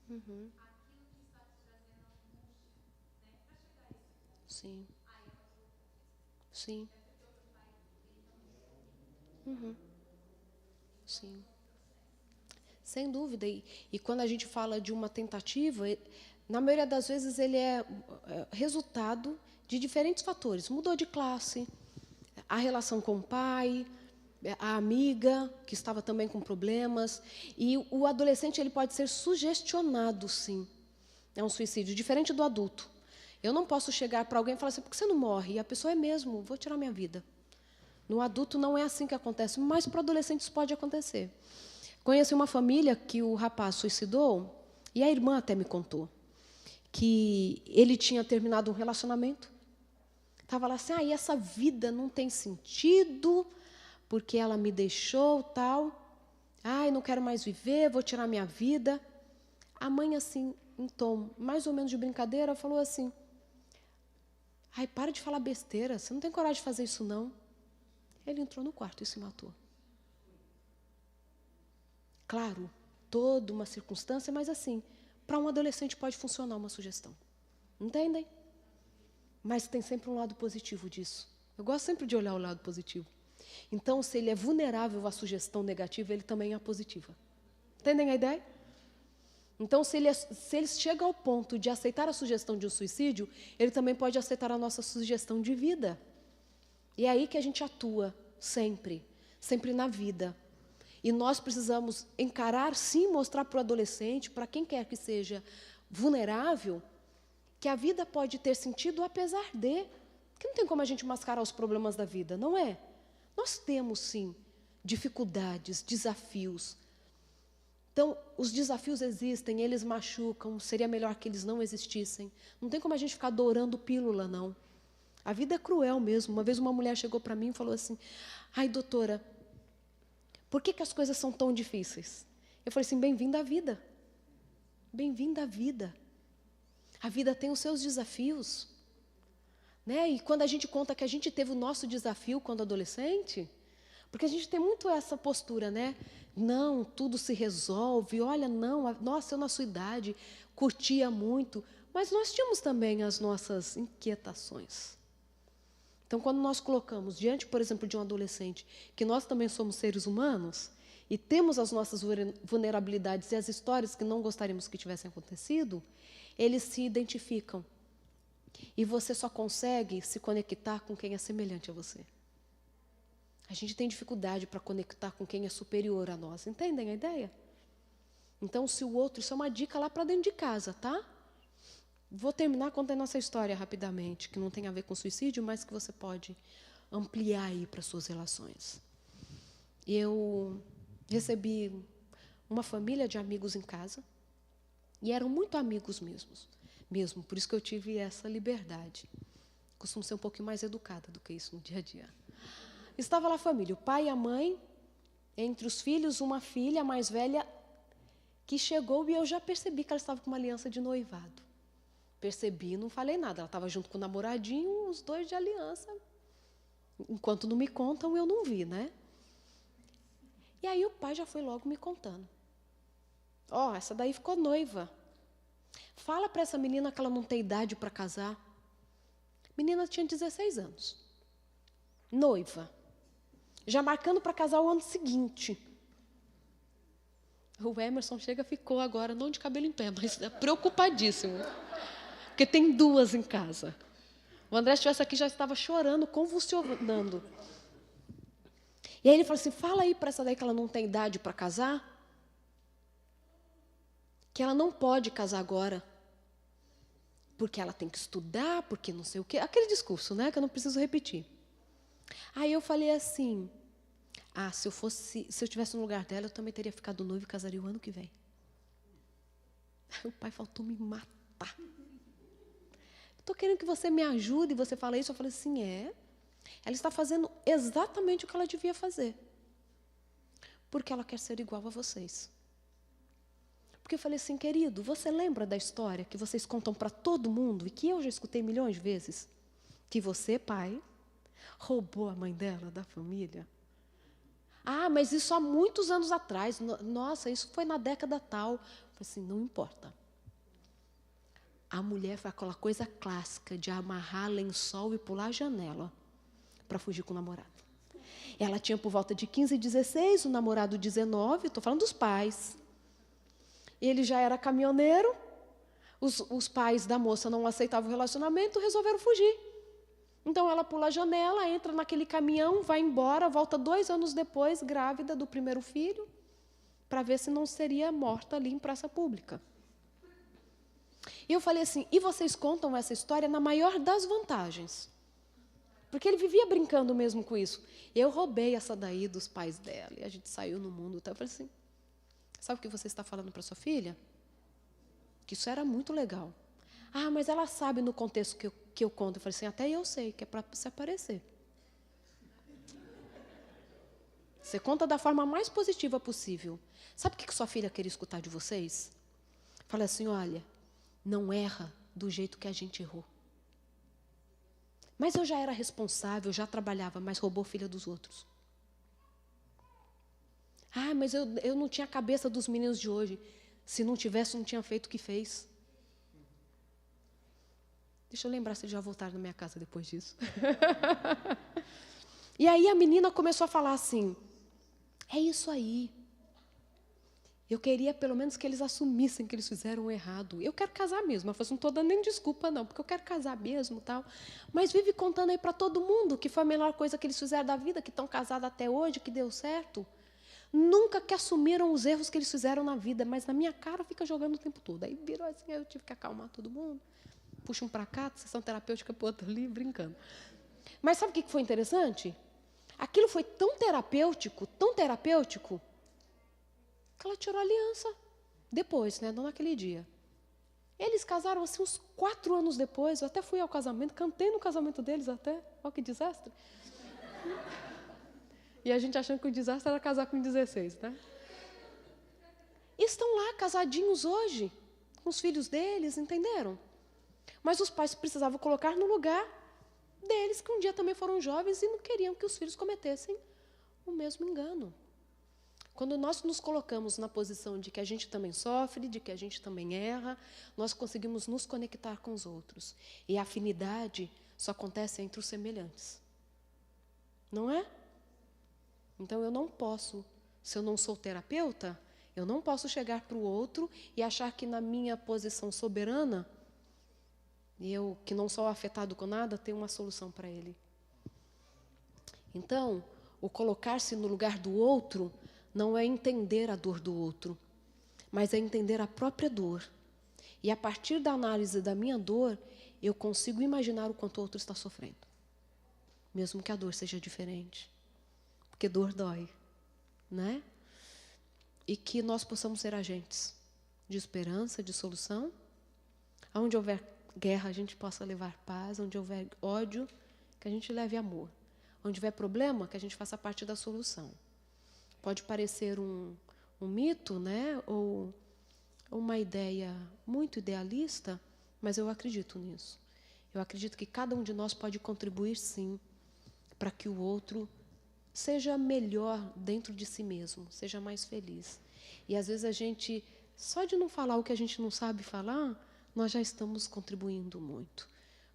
Uhum. Sim. Sim. Uhum. Sim. Sem dúvida. E quando a gente fala de uma tentativa, na maioria das vezes ele é resultado de diferentes fatores. Mudou de classe, a relação com o pai, a amiga, que estava também com problemas. E o adolescente ele pode ser sugestionado, sim. É um suicídio, diferente do adulto. Eu não posso chegar para alguém e falar assim, por que você não morre? E a pessoa é mesmo, vou tirar minha vida. No adulto não é assim que acontece, mas para adolescentes pode acontecer. Conheci uma família que o rapaz suicidou, e a irmã até me contou, que ele tinha terminado um relacionamento. Estava lá assim, e essa vida não tem sentido, porque ela me deixou, tal. Não quero mais viver, vou tirar minha vida. A mãe, assim, em tom mais ou menos de brincadeira, falou assim, para de falar besteira, você não tem coragem de fazer isso, não. Ele entrou no quarto e se matou. Claro, toda uma circunstância, mas assim, para um adolescente pode funcionar uma sugestão. Entendem? Mas tem sempre um lado positivo disso. Eu gosto sempre de olhar o lado positivo. Então, se ele é vulnerável à sugestão negativa, ele também é positiva. Entendem a ideia? Então, se ele chega ao ponto de aceitar a sugestão de um suicídio, ele também pode aceitar a nossa sugestão de vida. E é aí que a gente atua, sempre na vida. E nós precisamos encarar, sim, mostrar para o adolescente, para quem quer que seja, vulnerável, que a vida pode ter sentido apesar de. Porque não tem como a gente mascarar os problemas da vida, não é? Nós temos, sim, dificuldades, desafios. Então, os desafios existem, eles machucam, seria melhor que eles não existissem. Não tem como a gente ficar dourando pílula, não. A vida é cruel mesmo. Uma vez uma mulher chegou para mim e falou assim, ai, doutora, por que as coisas são tão difíceis? Eu falei assim, bem-vinda à vida. Bem-vinda à vida. A vida tem os seus desafios. Né? E quando a gente conta que a gente teve o nosso desafio quando adolescente, porque a gente tem muito essa postura, né? Não, tudo se resolve, olha, não, nossa, eu na sua idade curtia muito, mas nós tínhamos também as nossas inquietações. Então, quando nós colocamos diante, por exemplo, de um adolescente, que nós também somos seres humanos, e temos as nossas vulnerabilidades e as histórias que não gostaríamos que tivessem acontecido, eles se identificam. E você só consegue se conectar com quem é semelhante a você. A gente tem dificuldade para conectar com quem é superior a nós. Entendem a ideia? Então, se o outro... Isso é uma dica lá para dentro de casa, tá? Vou terminar contando essa história rapidamente, que não tem a ver com suicídio, mas que você pode ampliar aí para suas relações. Eu recebi uma família de amigos em casa, e eram muito amigos mesmo. Por isso que eu tive essa liberdade. Costumo ser um pouquinho mais educada do que isso no dia a dia. Estava lá a família, o pai e a mãe, entre os filhos, uma filha mais velha, que chegou e eu já percebi que ela estava com uma aliança de noivado. Percebi, não falei nada. Ela estava junto com o namoradinho, os dois de aliança. Enquanto não me contam, eu não vi, né? E aí o pai já foi logo me contando. Ó, essa daí ficou noiva. Fala para essa menina que ela não tem idade para casar. A menina tinha 16 anos. Noiva. Já marcando para casar o ano seguinte. O Emerson ficou agora, não de cabelo em pé, mas preocupadíssimo. Porque tem duas em casa. O André, se estivesse aqui, já estava chorando, convulsionando. E aí ele falou assim, fala aí para essa daí que ela não tem idade para casar, que ela não pode casar agora, porque ela tem que estudar, porque não sei o quê. Aquele discurso, né, que eu não preciso repetir. Aí eu falei assim, se eu tivesse no lugar dela, eu também teria ficado noivo e casaria o ano que vem. Aí o pai faltou me matar. Estou querendo que você me ajude, e você fala isso. Eu falei assim, ela está fazendo exatamente o que ela devia fazer. Porque ela quer ser igual a vocês. Porque eu falei assim, querido, você lembra da história que vocês contam para todo mundo, e que eu já escutei milhões de vezes? Que você, pai, roubou a mãe dela da família? Ah, mas isso há muitos anos atrás. Nossa, isso foi na década tal. Eu falei assim, não importa. A mulher foi aquela coisa clássica de amarrar lençol e pular a janela para fugir com o namorado. Ela tinha por volta de 15, 16, o namorado 19, estou falando dos pais. Ele já era caminhoneiro, os pais da moça não aceitavam o relacionamento, resolveram fugir. Então ela pula a janela, entra naquele caminhão, vai embora, volta 2 anos depois, grávida do primeiro filho, para ver se não seria morta ali em praça pública. E eu falei assim, e vocês contam essa história na maior das vantagens. Porque ele vivia brincando mesmo com isso. Eu roubei essa daí dos pais dela, e a gente saiu no mundo. Então eu falei assim, sabe o que você está falando para sua filha? Que isso era muito legal. Ah, mas ela sabe no contexto que eu conto. Eu falei assim, até eu sei, que é para se aparecer. Você conta da forma mais positiva possível. Sabe o que sua filha queria escutar de vocês? Fala assim, olha, não erra do jeito que a gente errou. Mas eu já era responsável, já trabalhava, mas roubou filha dos outros. Ah, mas eu não tinha a cabeça dos meninos de hoje. Se não tivesse, não tinha feito o que fez. Deixa eu lembrar se eles já voltaram na minha casa depois disso. E aí a menina começou a falar assim, é isso aí. Eu queria pelo menos que eles assumissem que eles fizeram errado. Eu quero casar mesmo. Eu falei, não estou dando nem desculpa não, porque eu quero casar mesmo, tal. Mas vive contando aí para todo mundo que foi a melhor coisa que eles fizeram da vida, que estão casados até hoje, que deu certo. Nunca que assumiram os erros que eles fizeram na vida, mas na minha cara fica jogando o tempo todo. Aí virou assim, aí eu tive que acalmar todo mundo. Puxa um para cá, sessão terapêutica para o outro ali, brincando. Mas sabe o que foi interessante? Aquilo foi tão terapêutico, que ela tirou a aliança. Depois, né, não naquele dia. Eles casaram assim uns 4 anos depois. Eu até fui ao casamento, cantei no casamento deles até. Olha que desastre. E a gente achando que o desastre era casar com 16, né? E estão lá, casadinhos hoje, com os filhos deles, entenderam? Mas os pais precisavam colocar no lugar deles, que um dia também foram jovens e não queriam que os filhos cometessem o mesmo engano. Quando nós nos colocamos na posição de que a gente também sofre, de que a gente também erra, nós conseguimos nos conectar com os outros. E a afinidade só acontece entre os semelhantes. Não é? Então eu não posso, se eu não sou terapeuta, eu não posso chegar para o outro e achar que na minha posição soberana, eu que não sou afetado com nada, tenho uma solução para ele. Então, o colocar-se no lugar do outro não é entender a dor do outro, mas é entender a própria dor. E a partir da análise da minha dor, eu consigo imaginar o quanto o outro está sofrendo. Mesmo que a dor seja diferente. Porque dor dói, né? E que nós possamos ser agentes de esperança, de solução. Onde houver guerra, a gente possa levar paz. Onde houver ódio, que a gente leve amor. Onde houver problema, que a gente faça parte da solução. Pode parecer um mito, né? Ou uma ideia muito idealista, mas eu acredito nisso. Eu acredito que cada um de nós pode contribuir, sim, para que o outro seja melhor dentro de si mesmo, seja mais feliz. E às vezes a gente, só de não falar o que a gente não sabe falar, nós já estamos contribuindo muito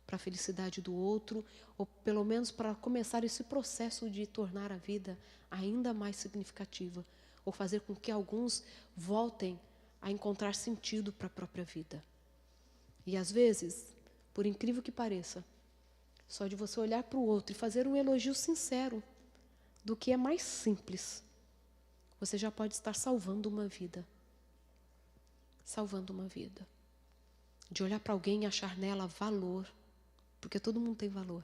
para a felicidade do outro, ou pelo menos para começar esse processo de tornar a vida ainda mais significativa, ou fazer com que alguns voltem a encontrar sentido para a própria vida. E às vezes, por incrível que pareça, só de você olhar para o outro e fazer um elogio sincero do que é mais simples, você já pode estar salvando uma vida. Salvando uma vida. De olhar para alguém e achar nela valor, porque todo mundo tem valor.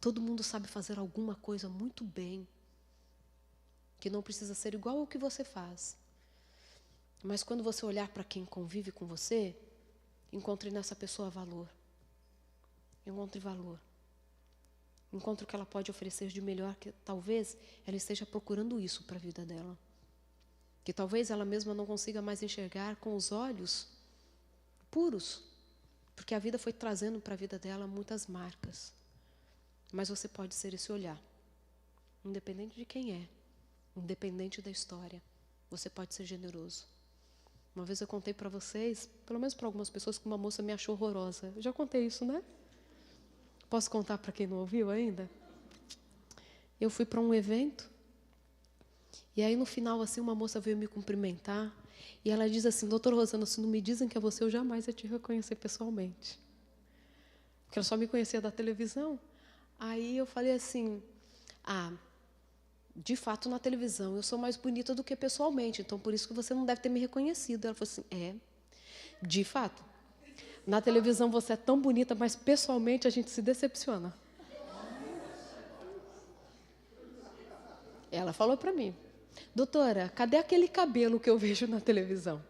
Todo mundo sabe fazer alguma coisa muito bem, que não precisa ser igual ao que você faz. Mas quando você olhar para quem convive com você, encontre nessa pessoa valor. Encontre valor. Encontre o que ela pode oferecer de melhor, que talvez ela esteja procurando isso para a vida dela. Que talvez ela mesma não consiga mais enxergar com os olhos puros, porque a vida foi trazendo para a vida dela muitas marcas. Mas você pode ser esse olhar, independente de quem é, independente da história, você pode ser generoso. Uma vez eu contei para vocês, pelo menos para algumas pessoas, que uma moça me achou horrorosa. Eu já contei isso, né? Posso contar para quem não ouviu ainda? Eu fui para um evento, e aí no final, assim, uma moça veio me cumprimentar, e ela diz assim: doutora Rosana, se não me dizem que é você, eu jamais ia te reconhecer pessoalmente. Porque ela só me conhecia da televisão. Aí eu falei assim: de fato, na televisão eu sou mais bonita do que pessoalmente, então por isso que você não deve ter me reconhecido. Ela falou assim: de fato. Na televisão você é tão bonita, mas pessoalmente a gente se decepciona. Ela falou para mim: doutora, cadê aquele cabelo que eu vejo na televisão?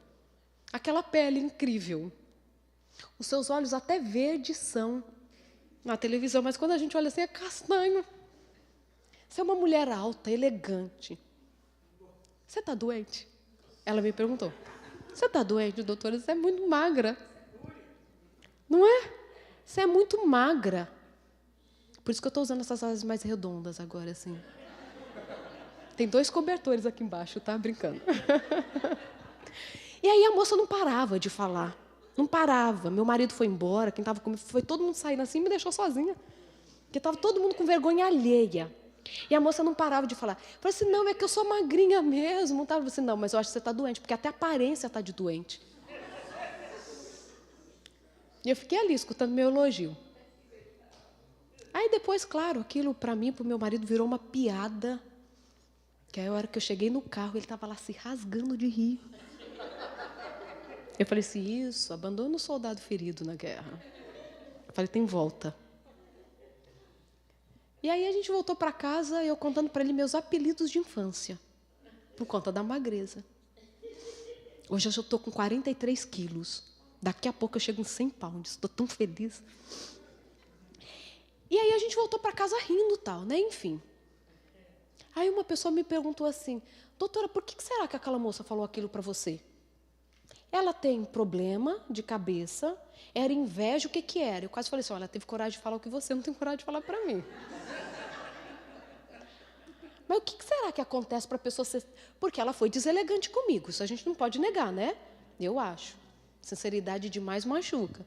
Aquela pele incrível. Os seus olhos até verdes são na televisão, mas quando a gente olha assim, é castanho. Você é uma mulher alta, elegante. Você está doente? Ela me perguntou: você está doente, doutora? Você é muito magra. Não é? Você é muito magra. Por isso que eu estou usando essas asas mais redondas agora, assim. Tem 2 cobertores aqui embaixo, tá? Brincando. E aí a moça não parava de falar. Não parava. Meu marido foi embora, quem estava comigo, foi todo mundo saindo assim e me deixou sozinha. Porque estava todo mundo com vergonha alheia. E a moça não parava de falar. Eu falei assim: não, é que eu sou magrinha mesmo. Eu falei assim: não, mas eu acho que você está doente, porque até a aparência está de doente. E eu fiquei ali, escutando meu elogio. Aí depois, claro, aquilo para mim, para o meu marido, virou uma piada. Que aí a hora que eu cheguei no carro, ele estava lá se rasgando de rir. Eu falei assim, isso, abandona o soldado ferido na guerra. Eu falei, tem volta. E aí a gente voltou para casa, eu contando para ele meus apelidos de infância, por conta da magreza. Hoje eu já estou com 43 quilos. Daqui a pouco eu chego em 100 pounds. Estou tão feliz. E aí a gente voltou para casa rindo e tal, né? Enfim. Aí uma pessoa me perguntou assim, doutora, por que será que aquela moça falou aquilo para você? Ela tem problema de cabeça, era inveja, o que que era? Eu quase falei assim, olha, ela teve coragem de falar o que você não tem coragem de falar para mim. Mas o que será que acontece para a pessoa ser... Porque ela foi deselegante comigo, isso a gente não pode negar, né? Eu acho. Sinceridade demais machuca.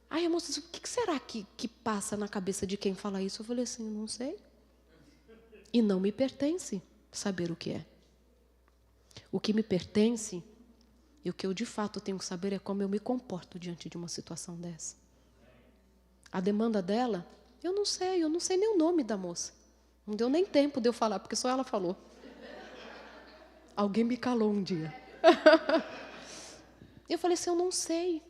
Aí a moça disse, o que será que passa na cabeça de quem fala isso? Eu falei assim, eu não sei. E não me pertence saber o que é. O que me pertence e o que eu de fato tenho que saber é como eu me comporto diante de uma situação dessa. A demanda dela, eu não sei nem o nome da moça. Não deu nem tempo de eu falar, porque só ela falou. Alguém me calou um dia. Eu falei assim, eu não sei.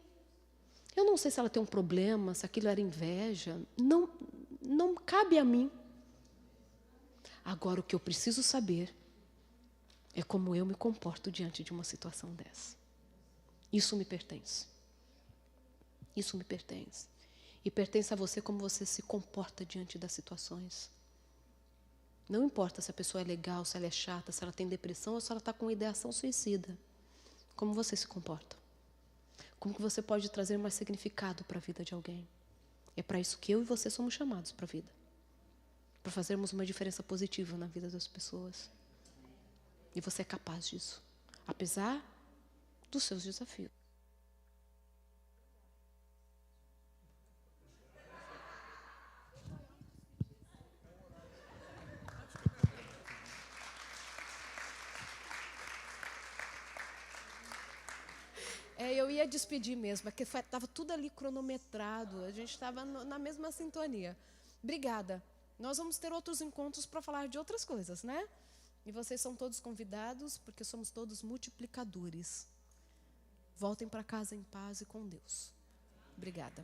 Eu não sei se ela tem um problema, se aquilo era inveja. Não cabe a mim. Agora, o que eu preciso saber é como eu me comporto diante de uma situação dessa. Isso me pertence. Isso me pertence. E pertence a você como você se comporta diante das situações. Não importa se a pessoa é legal, se ela é chata, se ela tem depressão ou se ela está com ideação suicida. Como você se comporta? Como que você pode trazer mais significado para a vida de alguém? É para isso que eu e você somos chamados para a vida. Para fazermos uma diferença positiva na vida das pessoas. E você é capaz disso, apesar dos seus desafios. Eu ia despedir mesmo, porque estava tudo ali cronometrado, a gente estava na mesma sintonia. Obrigada. Nós vamos ter outros encontros para falar de outras coisas, né? E vocês são todos convidados, porque somos todos multiplicadores. Voltem para casa em paz e com Deus. Obrigada.